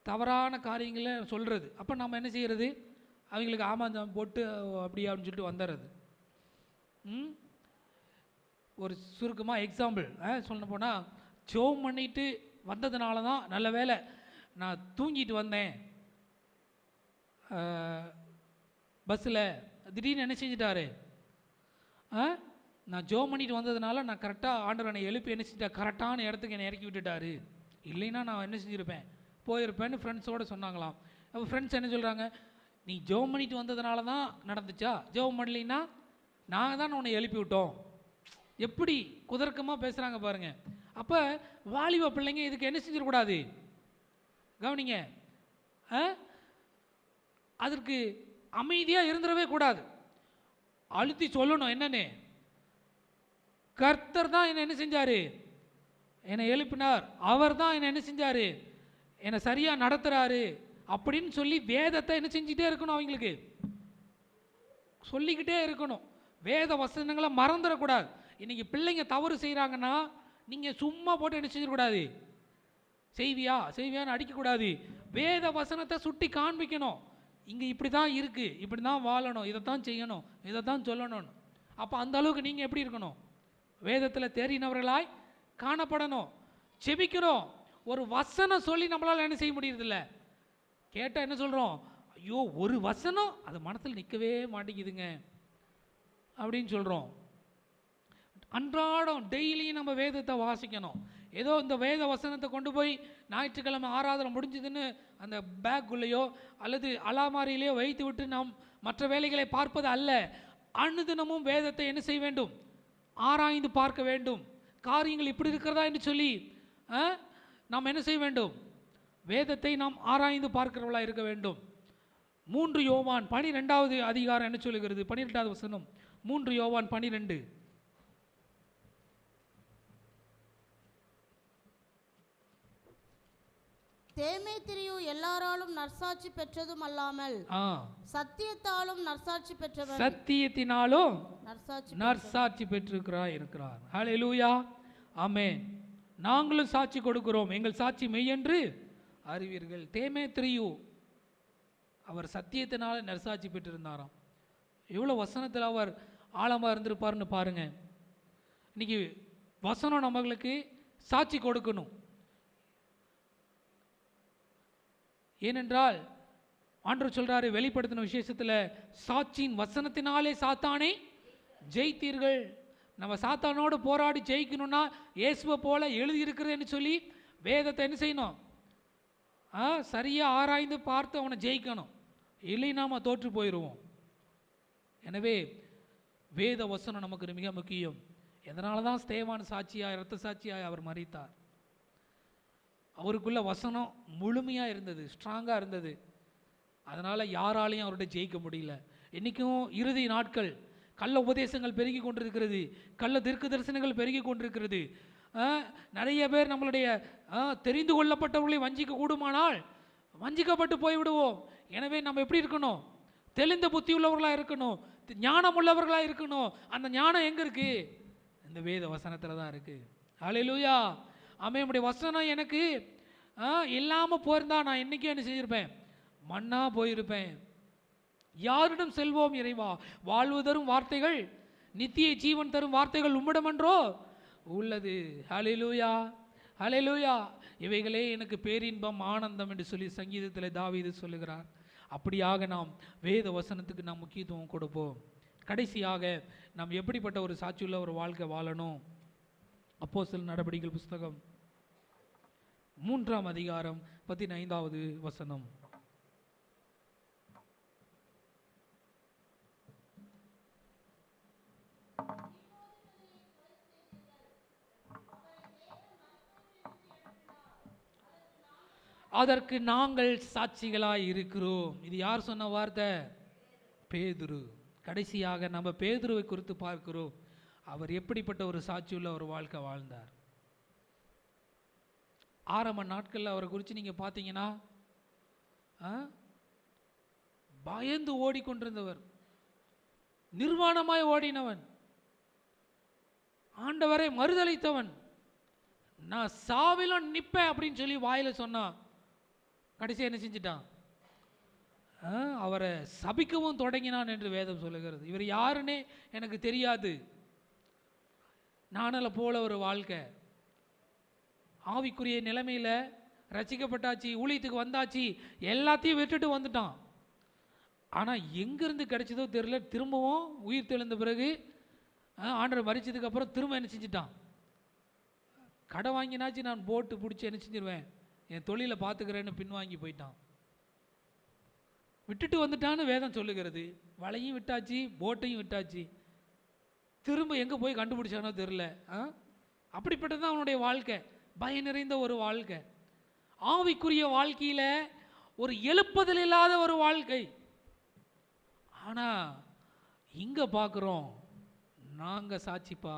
தவறான காரியங்களை சொல்கிறது. அப்போ நம்ம என்ன செய்கிறது? அவங்களுக்கு ஆமாம் போட்டு அப்படி அப்படின்னு சொல்லிட்டு வந்துடுறது. ஒரு சுருக்கமாக எக்ஸாம்பிள் சொல்ல போனால், ஜெபம் பண்ணிட்டு வந்ததுனால தான் நல்ல வேலை நான் தூங்கிட்டு வந்தேன் பஸ்ஸில். திடீர்னு என்ன செஞ்சிட்டாரு, நான் ஜெபம் பண்ணிட்டு வந்ததுனால நான் கரெக்டாக ஆண்டவர் என்னை எழுப்பி என்ன செஞ்சிட்டா, கரெக்டான இடத்துக்கு என்னை இறக்கி விட்டுட்டாரு. இல்லைன்னா நான் என்ன செஞ்சுருப்பேன், போயிருப்பேன்னு ஃப்ரெண்ட்ஸோடு சொன்னாங்களாம். அப்போ ஃப்ரெண்ட்ஸ் என்ன சொல்கிறாங்க, நீ ஜெபம் பண்ணிட்டு வந்ததுனால தான் நடந்துச்சா, ஜெபம் பண்ணலைன்னா நாங்கள் தான் உன்னை எழுப்பி விட்டோம். எப்படி குதர்க்கமாக பேசுகிறாங்க பாருங்கள். அப்போ வாலிப பிள்ளைங்க இதுக்கு என்ன செஞ்சிடக்கூடாது, கவனிங்க, அதற்கு அமைதியாக இருந்துடவே கூடாது. அழுத்தி சொல்லணும், என்னன்னு, கர்த்தர் தான் என்ன செஞ்சார், என்னை எழுப்பினார், அவர் தான் என்ன செஞ்சார், என்னை சரியாக நடத்துகிறாரு அப்படின்னு சொல்லி வேதத்தை என்ன செஞ்சுட்டே இருக்கணும், அவங்களுக்கு சொல்லிக்கிட்டே இருக்கணும். வேத வசனங்களை மறந்துடக்கூடாது. இன்றைக்கி பிள்ளைங்க தவறு செய்கிறாங்கன்னா நீங்கள் சும்மா போட்டு என்ன செஞ்சிடக்கூடாது, செய்வியான்னு அடிக்கக்கூடாது. வேத வசனத்தை சுட்டி காண்பிக்கணும். இங்கே இப்படி தான் இருக்குது, இப்படி தான் வாழணும், இதை தான் செய்யணும், இதை தான் சொல்லணும். அப்போ அந்த அளவுக்கு நீங்கள் எப்படி இருக்கணும், வேதத்தில் தேறினவர்களாய் காணப்படணும். செபிக்கிறோம், ஒரு வசனம் சொல்லி நம்மளால் என்ன செய்ய முடியறதில்ல. கேட்டால் என்ன சொல்கிறோம், ஐயோ ஒரு வசனம் அது மனத்தில் நிற்கவே மாட்டேங்குதுங்க அப்படின்னு சொல்கிறோம். அன்றாடம் டெய்லியும் நம்ம வேதத்தை வாசிக்கணும். ஏதோ இந்த வேத வசனத்தை கொண்டு போய் ஞாயிற்றுக்கிழமை ஆராதனை முடிஞ்சதுன்னு அந்த பேக்குள்ளேயோ அல்லது அலாமாரியிலேயோ வைத்து விட்டு நாம் மற்ற வேலைகளை பார்ப்பது அல்ல. அனுதினமும் வேதத்தை என்ன செய்ய வேண்டும், ஆராய்ந்து பார்க்க வேண்டும். காரியங்கள் இப்படி இருக்கிறதா என்று சொல்லி நாம் என்ன செய்ய வேண்டும், வேதத்தை நாம் ஆராய்ந்து பார்க்கிறவர்களாக இருக்க வேண்டும். 3 யோவான் 12வது அதிகாரம் என்ன சொல்லுகிறது, 12வது வசனம், 3 யோவான் 12. தேமேத்திரியு எல்லாராலும் நற்சாட்சி பெற்றதும் அல்லாமல் சத்தியத்தாலும் நற்சாட்சி பெற்றவர், சத்தியத்தினாலும் நற்சாட்சி இருக்கிறார். ஹல்லேலூயா, ஆமென். நாங்களும் சாட்சி கொடுக்கிறோம், எங்கள் சாட்சி மெய்யென்று அறிவீர்கள். தேமேத்திரியு அவர் சத்தியத்தினால நற்சாட்சி பெற்றிருந்தாராம். எவ்வளோ வசனத்தில் அவர் ஆழமாக இருந்திருப்பார்னு பாருங்க. இன்னைக்கு வசனம் நம்மளுக்கு சாட்சி கொடுக்கணும். ஏனென்றால் ஆண்டவர் சொல்றாரு வெளிப்படுத்தின விசேஷத்தில், சாட்சியின் வசனத்தினாலே சாத்தானை ஜெயித்தீர்கள். நம்ம சாத்தானோடு போராடி ஜெயிக்கணும்னா இயேசுவை போல எழுதியிருக்கிறதுன்னு சொல்லி வேதத்தை என்ன செய்யணும், சரியாக ஆராய்ந்து பார்த்து அவனை ஜெயிக்கணும். இல்லை நாம் தோற்று போயிடுவோம். எனவே வேத வசனம் நமக்கு மிக முக்கியம். எதனால தான் ஸ்தேவான் சாட்சியாய் இரத்த சாட்சியாய் அவர் மரித்தார். அவருக்குள்ள வசனம் முழுமையாக இருந்தது, ஸ்ட்ராங்காக இருந்தது. அதனால் யாராலையும் அவர்கிட்ட ஜெயிக்க முடியல. இன்றைக்கும் இறுதி நாட்கள், கள்ள உபதேசங்கள் பெருகி கொண்டிருக்கிறது, கள்ள தீர்க்க தரிசனங்கள் பெருகி கொண்டிருக்கிறது. நிறைய பேர் நம்மளுடைய தெரிந்து கொள்ளப்பட்டவர்களை வஞ்சிக்க கூடுமானால் வஞ்சிக்கப்பட்டு போய்விடுவோம். எனவே நம்ம எப்படி இருக்கணும், தெளிந்த புத்தி உள்ளவர்களாக இருக்கணும், ஞானம் உள்ளவர்களாக இருக்கணும். அந்த ஞானம் எங்கே இருக்குது, இந்த வேத வசனத்தில் தான் இருக்குது. ஹல்லேலூயா, ஆமென். நம்முடைய வசனம் எனக்கு இல்லாமல் போயிருந்தா நான் என்றைக்கும் என்ன செஞ்சிருப்பேன், மண்ணா போயிருப்பேன். யாரிடம் செல்வோம் இறைவா, வாழ்வு தரும் வார்த்தைகள், நித்திய ஜீவன் தரும் வார்த்தைகள் உம்மிடமன்றோ உள்ளது. ஹல்லேலூயா, ஹல்லேலூயா. இவைகளே எனக்கு பேரின்பம் ஆனந்தம் என்று சொல்லி சங்கீதத்தில் தாவீது சொல்லுகிறார். அப்படியாக நாம் வேத வசனத்துக்கு நாம் முக்கியத்துவம் கொடுப்போம். கடைசியாக நாம் எப்படிப்பட்ட ஒரு சாட்சியுள்ள ஒரு வாழ்க்கை வாழணும். அப்போஸ்தலர் நடபடிகள் புஸ்தகம் 3ஆம் அதிகாரம் 15வது வசனம். அதற்கு நாங்கள் சாட்சிகளாய் இருக்கிறோம். இது யார் சொன்ன வார்த்தை, பேதுரு. கடைசியாக நம்ம பேதுருவை குறித்து பார்க்கிறோம். அவர் எப்படிப்பட்ட ஒரு சாட்சியுள்ள ஒரு வாழ்க்கை வாழ்ந்தார். ஆரம்ப நாட்களில் அவரை குறித்து நீங்கள் பார்த்தீங்கன்னா பயந்து ஓடிக்கொண்டிருந்தவர், நிர்வாணமாய் ஓடினவன், ஆண்டவரை மறுதலித்தவன். நான் சாவிலும் நிற்பேன் அப்படின்னு சொல்லி வாயில சொன்னான். கடைசி என்ன செஞ்சிட்டான், அவரை சபிக்கவும் தொடங்கினான் என்று வேதம் சொல்லுகிறது. இவர் யாருன்னே எனக்கு தெரியாது. நானல போல ஒரு வாழ்க்கை, ஆவிக்குரிய நிலைமையில் ரசிக்கப்பட்டாச்சு, ஊழியத்துக்கு வந்தாச்சு, எல்லாத்தையும் விட்டுட்டு வந்துட்டான். ஆனால் எங்கேருந்து கிடைச்சதோ தெரியல, திரும்பவும் உயிர் தெழுந்த பிறகு ஆண்டவர் மரிச்சதுக்கப்புறம் திரும்ப என்ன செஞ்சிட்டான், கடை வாங்கினாச்சு நான் போட்டு பிடிச்சி என்ன செஞ்சிருவேன், என் தொழிலை பார்த்துக்கிறேன்னு பின்வாங்கி போயிட்டான். விட்டுட்டு வந்துட்டான்னு வேதம் சொல்லுகிறது. வலையும் விட்டாச்சு, போட்டையும் விட்டாச்சு. திரும்ப எங்கே போய் கண்டுபிடிச்சானோ தெரில. அப்படிப்பட்டது தான் அவனுடைய வாழ்க்கை, பயம் நிறைந்த ஒரு வாழ்க்கை, ஆவிக்குரிய வாழ்க்கையில் ஒரு எழுப்புதல் இல்லாத ஒரு வாழ்க்கை. ஆனால் இங்கே பார்க்குறோம், நாங்கள் சாட்சிப்பா,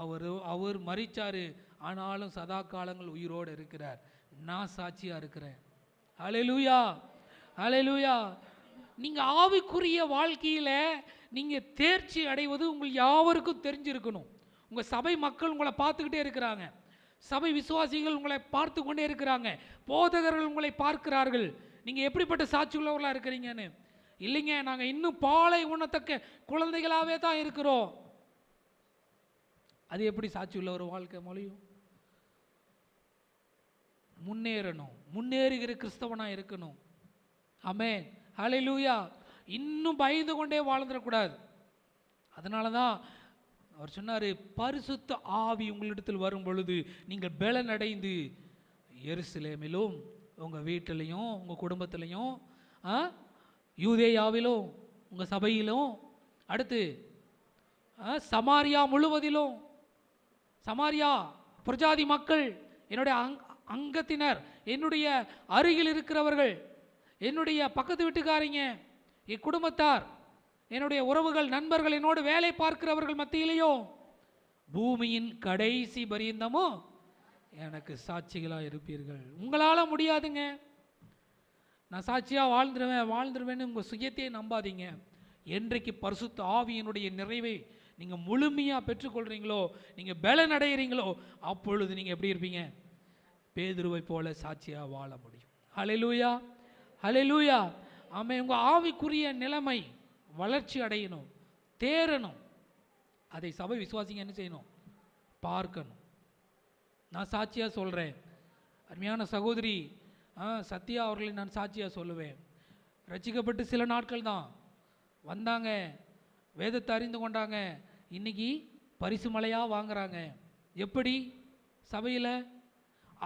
அவர் மரிச்சாரு, ஆனாலும் சதா காலங்கள் உயிரோடு இருக்கிறார், நான் சாட்சியாக இருக்கிறேன். அல்லேலூயா, அல்லேலூயா. நீங்கள் ஆவிக்குரிய வாழ்க்கையில் நீங்கள் தேர்ச்சி அடைவது உங்கள் யாவருக்கும் தெரிஞ்சிருக்கணும். உங்கள் சபை மக்கள் உங்களை பார்த்துக்கிட்டே இருக்கிறாங்க, சபை விசுவாசிகள் உங்களை பார்த்து கொண்டே இருக்கிறாங்க, போதகர்கள் உங்களை பார்க்கிறார்கள், நீங்கள் எப்படிப்பட்ட சாட்சி உள்ளவர்களாக இருக்கிறீங்கன்னு. இல்லைங்க, நாங்கள் இன்னும் பாலை உண்ணத்தக்க குழந்தைகளாகவே தான் இருக்கிறோம். அது எப்படி சாட்சி உள்ள ஒரு வாழ்க்கை மொழியும்? முன்னேறணும், முன்னேறுகிற கிறிஸ்தவனாக இருக்கணும். ஆமென், ஹல்லேலூயா. இன்னும் பயந்து கொண்டே வாழ்ந்துடக்கூடாது. அதனால தான் அவர் சொன்னார், பரிசுத்த ஆவி உங்களிடத்தில் வரும் பொழுது நீங்கள் பலனடைந்து எருசலேமிலும் உங்கள் வீட்டிலையும் உங்கள் குடும்பத்திலையும் யூதேயாவிலும் உங்கள் சபையிலும், அடுத்து சமாரியா முழுவதிலும், சமாரியா பிரஜாதி மக்கள், என்னுடைய அங்கத்தினர், என்னுடைய அருகில் இருக்கிறவர்கள், என்னுடைய பக்கத்து வீட்டுக்காரங்க, என் குடும்பத்தார், என்னுடைய உறவுகள், நண்பர்கள், என்னோடு வேலை பார்க்கிறவர்கள் மத்தியிலேயும் பூமியின் கடைசி பரியந்தமோ எனக்கு சாட்சிகளாக இருப்பீர்கள். உங்களால் முடியாதுங்க, நான் சாட்சியாக வாழ்ந்துருவேன்னு உங்கள் சுயத்தையே நம்பாதீங்க. என்றைக்கு பரிசுத்த ஆவியினுடைய நிறைவை நீங்கள் முழுமையாக பெற்றுக்கொள்கிறீங்களோ, நீங்கள் பலன் அடைகிறீங்களோ, அப்பொழுது நீங்கள் எப்படி இருப்பீங்க, பேதுருவை போல சாட்சியாக வாழ முடியும். ஹல்லேலூயா, ஹல்லேலூயா. ஆமென். உங்கள் ஆவிக்குரிய நிலைமை வளர்ச்சி அடையணும், தேரணும். அதை சபை விசுவாசிங்க என்ன செய்யணும், பார்க்கணும். நான் சாட்சியாக சொல்கிறேன், அருமையான சகோதரி சத்யா அவர்களை நான் சாட்சியாக சொல்லுவேன். ரட்சிக்கப்பட்டு சில நாட்கள் தான் வந்தாங்க, வேதத்தை அறிந்து கொண்டாங்க, இன்னைக்கு பரிசு மலையாக வாங்குறாங்க. எப்படி சபையில்?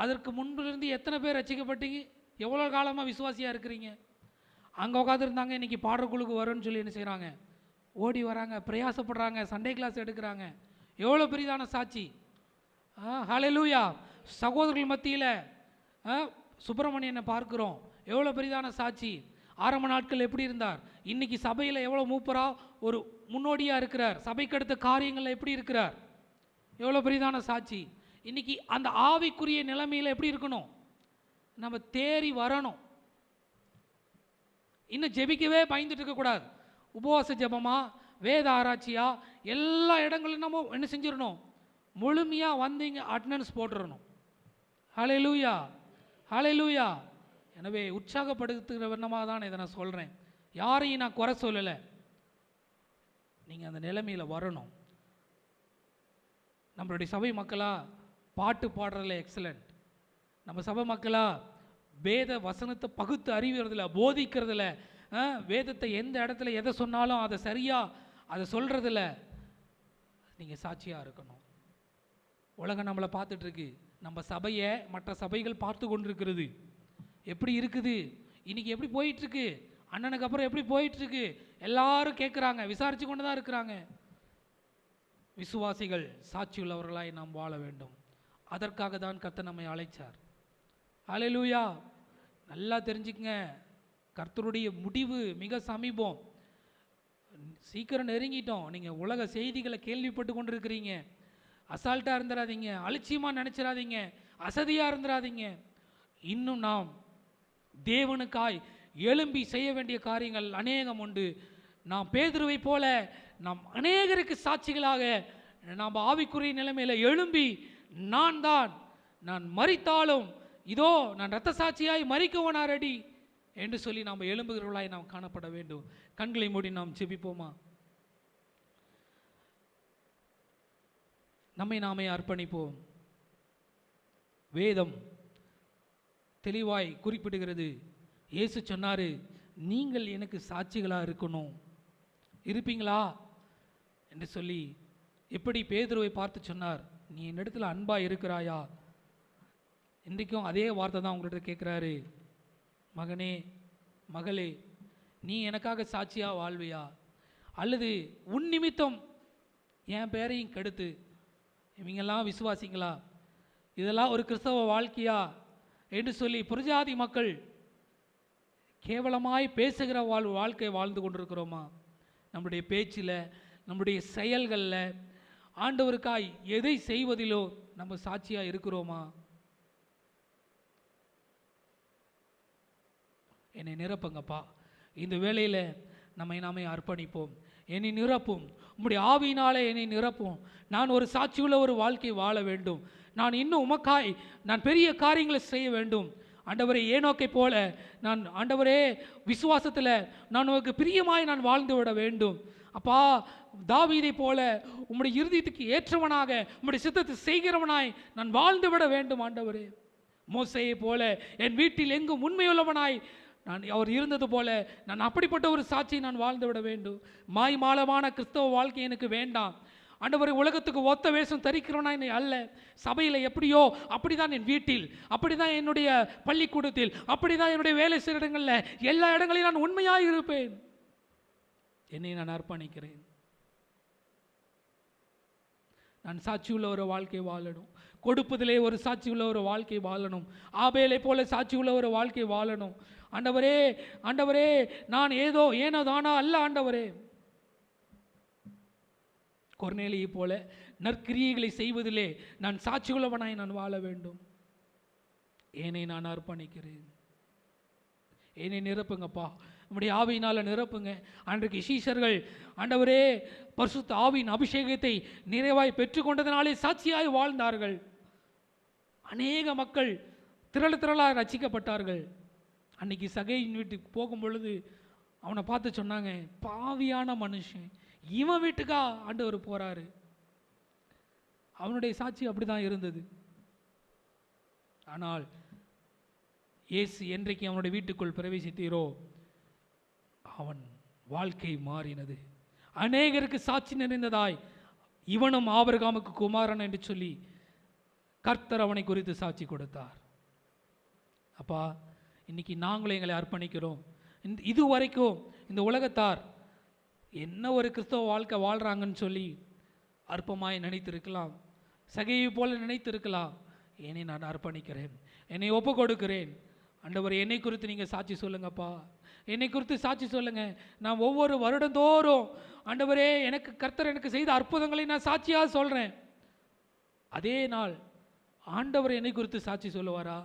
அதற்கு முன்பிலிருந்து எத்தனை பேர் ரட்சிக்கப்பட்டீங்க, எவ்வளோ காலமாக விசுவாசியாக இருக்கிறீங்க? அங்கே உட்காந்துருந்தாங்க, இன்றைக்கி பாடுறக்குழுக்கு வரும்னு சொல்லி என்ன செய்கிறாங்க, ஓடி வராங்க, பிரயாசப்படுறாங்க, சண்டே கிளாஸ் எடுக்கிறாங்க. எவ்வளோ பெரிதான சாட்சி! ஹல்லேலூயா. சகோதரர்கள் மத்தியில் சுப்பிரமணியனை பார்க்குறோம், எவ்வளோ பெரிதான சாட்சி. ஆரம்ப நாட்கள் எப்படி இருந்தார், இன்னைக்கு சபையில் எவ்வளோ மூப்பராக ஒரு முன்னோடியாக இருக்கிறார், சபைக்கு அடுத்த காரியங்களில் எப்படி இருக்கிறார், எவ்வளோ பெரிதான சாட்சி. இன்னைக்கு அந்த ஆவிக்குரிய நிலைமையில் எப்படி இருக்கணும், நம்ம தேறி வரணும். இன்னும் ஜெபிக்கவே பயந்துட்டு இருக்கக்கூடாது. உபவாச ஜெபமா, வேத ஆராய்ச்சியா, எல்லா இடங்களும் நம்ம என்ன செஞ்சிடணும், முழுமையாக வந்து இங்கே அட்டண்டன்ஸ் போட்டுடணும். ஹல்லேலூயா, ஹல்லேலூயா. எனவே உற்சாகப்படுத்துகிற வண்ணமாக தான் இதை நான் சொல்கிறேன், யாரையும் நான் குறை சொல்லலை. நீங்கள் அந்த நிலைமையில் வரணும். நம்மளுடைய சபை மக்களா பாட்டு பாடுறதுல எக்ஸலண்ட், நம்ம சபை மக்களா வேத வசனத்தை பகுத்து அறிவுறதுல, போதிக்கிறதுல, வேதத்தை எந்த இடத்துல எதை சொன்னாலும் அதை சரியாக அதை சொல்கிறதுல நீங்கள் சாட்சியாக இருக்கணும். உலகம் நம்மளை பார்த்துட்ருக்கு, நம்ம சபையை மற்ற சபைகள் பார்த்து கொண்டிருக்கிறது. எப்படி இருக்குது, இன்னைக்கு எப்படி போயிட்டுருக்கு, அண்ணனுக்கு அப்புறம் எப்படி போயிட்டுருக்கு, எல்லாரும் கேட்குறாங்க, விசாரித்து கொண்டு தான் இருக்கிறாங்க. விசுவாசிகள் சாட்சி உள்ளவர்களாய் நாம் வாழ வேண்டும். அதற்காக தான் கர்த்தர் நம்மை அழைச்சார். ஹல்லேலூயா. நல்லா தெரிஞ்சுக்கங்க, கர்த்தருடைய முடிவு மிக சமீபம், சீக்கிரம் நெருங்கிட்டோம். நீங்கள் உலக செய்திகளை கேள்விப்பட்டு கொண்டு இருக்கிறீங்க, அசால்ட்டாக இருந்துடாதீங்க, அலட்சியமாக நினச்சிடாதீங்க, அசதியாக இருந்துடாதீங்க. இன்னும் நாம் தேவனுக்காய் எழும்பி செய்ய வேண்டிய காரியங்கள் அநேகம் உண்டு. நாம் பேதுருவை போல நாம் அநேகருக்கு சாட்சிகளாக நாம் ஆவிக்குரிய நிலைமையில் எழும்பி, நான் மரித்தாலும் இதோ நான் இரத்த சாட்சியாய் மரிக்கவனா ரெடி, என்று சொல்லி நாம் எழும்புகிறவர்களாய் நாம் காணப்பட வேண்டும். கண்களை மூடி நாம் ஜெபிப்போமா? நம்மை நாமே அர்ப்பணிப்போம். வேதம் தெளிவாய் குறிப்பிடுகிறது. இயேசு சொன்னாரு, நீங்கள் எனக்கு சாட்சிகளாக இருக்கணும், இருப்பீங்களா என்று சொல்லி. எப்படி பேதுருவை பார்த்து சொன்னார், நீ என்னிடத்துல அன்பா இருக்கிறாயா? இன்றைக்கும் அதே வார்த்தை தான் உங்கள்கிட்ட கேட்குறாரு. மகனே, மகளே, நீ எனக்காக சாட்சியா வாழ்வியா, அல்லது உன் நிமித்தம் என் பேரையும் கெடுத்து இவங்கெல்லாம் விசுவாசிங்களா, இதெல்லாம் ஒரு கிறிஸ்தவ வாழ்க்கையா என்று சொல்லி புறஜாதி மக்கள் கேவலமாய் பேசுகிற வாழ்க்கை வாழ்ந்து கொண்டிருக்கிறோமா? நம்முடைய பேச்சில், நம்முடைய செயல்களில், ஆண்டவருக்காய் எதை செய்வதிலோ நம்ம சாட்சியாக இருக்கிறோமா? என்னை நிரப்புங்கப்பா. இந்த வேளையில் நம்மை நாமே அர்ப்பணிப்போம். என்னை நிரப்பும், உம்முடைய ஆவியினாலே என்னை நிரப்பும். நான் ஒரு சாட்சியுள்ள ஒரு வாழ்க்கை வாழ வேண்டும். நான் இன்னும் உமக்காய் நான் பெரிய காரியங்களை செய்ய வேண்டும். ஆண்டவரே, ஏனோக்கை போல நான் ஆண்டவரே விசுவாசத்தில் நான் உனக்கு பிரியமாய் நான் வாழ்ந்து விட வேண்டும். அப்பா, தாவீதை போல உம்முடைய இருதயத்துக்கு ஏற்றவனாக உம்முடைய சித்தத்தை செய்கிறவனாய் நான் வாழ்ந்து விட வேண்டும். ஆண்டவரே, மோசேயை போல என் வீட்டில் எங்கும் உண்மையுள்ளவனாய் நான் அவர் இருந்தது போல நான் அப்படிப்பட்ட ஒரு சாட்சியை நான் வாழ்ந்து விட வேண்டும். மாய்மாலமான கிறிஸ்தவ வாழ்க்கை எனக்கு வேண்டாம். ஆண்டவரே, உலகத்துக்கு ஒத்த வேஷம் தரிக்கிறவனா என்னை அல்ல. சபையில் எப்படியோ அப்படிதான் என் வீட்டில், அப்படிதான் என்னுடைய பள்ளிக்கூடத்தில், அப்படிதான் என்னுடைய வேலை செய்கிற இடங்களில், எல்லா இடங்களையும் நான் உண்மையாக இருப்பேன். என்னை நான் அர்ப்பணிக்கிறேன். நான் சாட்சியுள்ள ஒரு வாழ்க்கை வாழணும். கொடுப்பதிலே ஒரு சாட்சியுள்ள ஒரு வாழ்க்கை வாழணும். ஆபேலை போல சாட்சியுள்ள ஒரு வாழ்க்கை வாழணும். ஆண்டவரே, ஆண்டவரே, நான் ஏனோ தானா அல்ல. ஆண்டவரே, கொர்நேலியை போல நற்கிரியைகளை செய்வதிலே நான் சாட்சியுள்ளவனாய் நான் வாழ வேண்டும். என்னை நான் அர்ப்பணிக்கிறேன். என்னை நிரப்புங்கப்பா, நம்முடைய ஆவியினால் நிரப்புங்க. அன்றைக்கு சீஷர்கள் ஆண்டவரே பரிசுத்த ஆவியின் அபிஷேகத்தை நிறைவாய் பெற்றுக்கொண்டதினாலே சாட்சியாய் வாழ்ந்தார்கள். அநேக மக்கள் திரளாக ரட்சிக்கப்பட்டார்கள். அன்னைக்கு சகையின் வீட்டுக்கு போகும் பொழுது அவனை பார்த்து சொன்னாங்க, பாவியான மனுஷன், இவன் வீட்டுக்கா ஆண்டவர் போறாரு. அவனுடைய சாட்சி அப்படிதான் இருந்தது. ஆனால் இயேசு என்றைக்கு அவனுடைய வீட்டுக்குள் பிரவேசித்தீரோ அவன் வாழ்க்கை மாறினது. அநேகருக்கு சாட்சி நிறைந்ததாய் இவனும் ஆபிரகாமுக்கு குமாரன் என்று சொல்லி கர்த்தர் அவனை குறித்து சாட்சி கொடுத்தார். அப்பா, இன்னைக்கு நாங்களும் எங்களை அர்ப்பணிக்கிறோம். இதுவரைக்கும் இந்த உலகத்தார் என்ன ஒரு கிறிஸ்தவ வாழ்க்கை வாழ்கிறாங்கன்னு சொல்லி அற்பமாய் நினைத்திருக்கலாம், சகையை போல நினைத்திருக்கலாம். என்னை நான் அர்ப்பணிக்கிறேன், என்னை ஒப்பு கொடுக்கிறேன். ஆண்டவர், என்னை குறித்து நீங்கள் சாட்சி சொல்லுங்கப்பா, என்னை குறித்து சாட்சி சொல்லுங்க. நான் ஒவ்வொரு வருடந்தோறும் ஆண்டவரே எனக்கு கர்த்தர் எனக்கு செய்த அற்புதங்களை நான் சாட்சியாக சொல்கிறேன். அதே நாள் ஆண்டவர் என்னை குறித்து சாட்சி சொல்லுவாரா?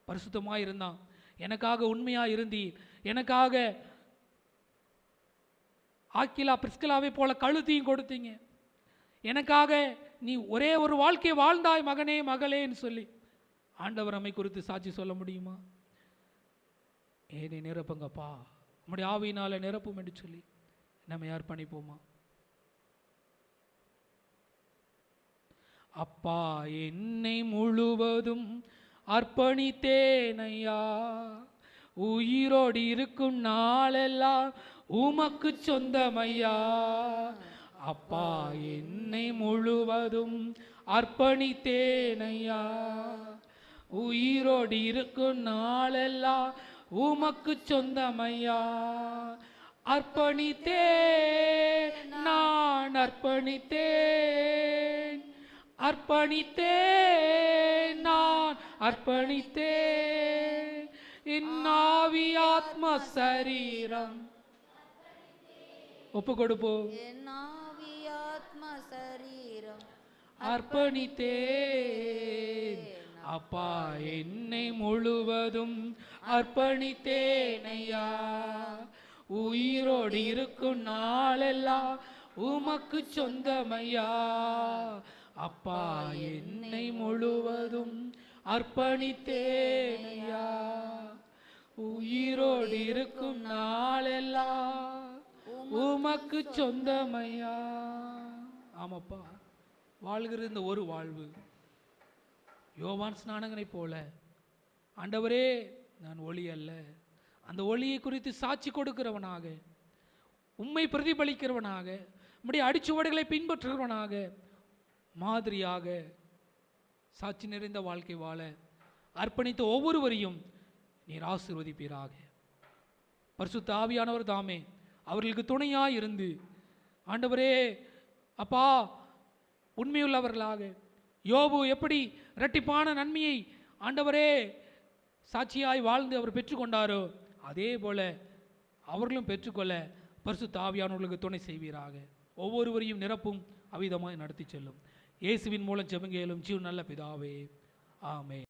பரிசுத்தமாக இருந்தான், எனக்காக உண்மையாக இருந்தீர், எனக்காக ஆக்கிலா பிரிஸ்கிலாவை போல கழுத்தையும் கொடுத்தீங்க, எனக்காக நீ ஒரே ஒரு வாழ்க்கையை வாழ்ந்தாய் மகனே மகளேன்னு சொல்லி ஆண்டவர் நம்மை குறித்து சாட்சி சொல்ல முடியுமா? ஏனை நிரப்புங்கப்பா, நம்முடைய ஆவியினால நிரப்பும் என்று சொல்லி நம்ம அர்ப்பணிப்போமா? அப்பா, என்னை முழுவதும் அர்ப்பணித்தேன் ஐயா, உயிரோடு இருக்கும் நாளெல்லாம் உமக்கு சொந்தமையா. அப்பா, என்னை முழுவதும் அர்ப்பணித்தேன் ஐயா, உயிரோடு இருக்கும் நாளெல்லாம் உமக்கு சொந்தமையா. அர்ப்பணித்தேன், நான் அர்ப்பணித்தேன், அர்ப்பணித்தேன், நான் அர்ப்பணித்தேன், என் ஆவி ஆத்மா சரீரம் ஒப்பு கொடுப்போம். என் ஆவி ஆத்மா சரீரம் அர்ப்பணித்தேன். அப்பா, என்னை முழுவதும் அர்ப்பணித்தேன் ஐயா, உயிரோடு இருக்கும் நாளெல்லாம் உமக்கு சொந்தமையா. அப்பா, என்னை முழுவதும் அர்ப்பணித்தேன் ஐயா, உயிரோடு இருக்கும் நாளெல்லாம் உமக்கு சொந்தமையா. ஆமாப்பா, வாழ்கிற இந்த ஒரு வாழ்வு யோவான் ஸ்நானகனை போல, ஆண்டவரே நான் ஒளி அல்ல, அந்த ஒளியை குறித்து சாட்சி கொடுக்கிறவனாக, உம்மை பிரதிபலிக்கிறவனாக, உம்முடைய அடிச்சுவடுகளை பின்பற்றுகிறவனாக, மாதிரியாக சாட்சி நிறைந்த வாழ்க்கை வாழ அர்ப்பணித்த ஒவ்வொருவரையும் நீர் ஆசீர்வதிப்பீராக. பரிசுத்த ஆவியானவர் தாமே அவர்களுக்கு துணையாய் இருந்து, ஆண்டவரே அப்பா, உண்மையுள்ளவர்களாக யோபு எப்படி இரட்டிப்பான நன்மையை ஆண்டவரே சாட்சியாய் வாழ்ந்து அவர் பெற்றுக்கொண்டாரோ, அதே போல அவர்களும் பெற்றுக்கொள்ள பரிசுத்த ஆவியானவர்களுக்கு துணை செய்வீராக. ஒவ்வொருவரையும் நிரப்பும், அவிதமாய் நடத்தி செல்லும். இயேசுவின் மூலம் ஜெபங்கேலும் ஜீவன் நல்ல பிதாவே, ஆமென்.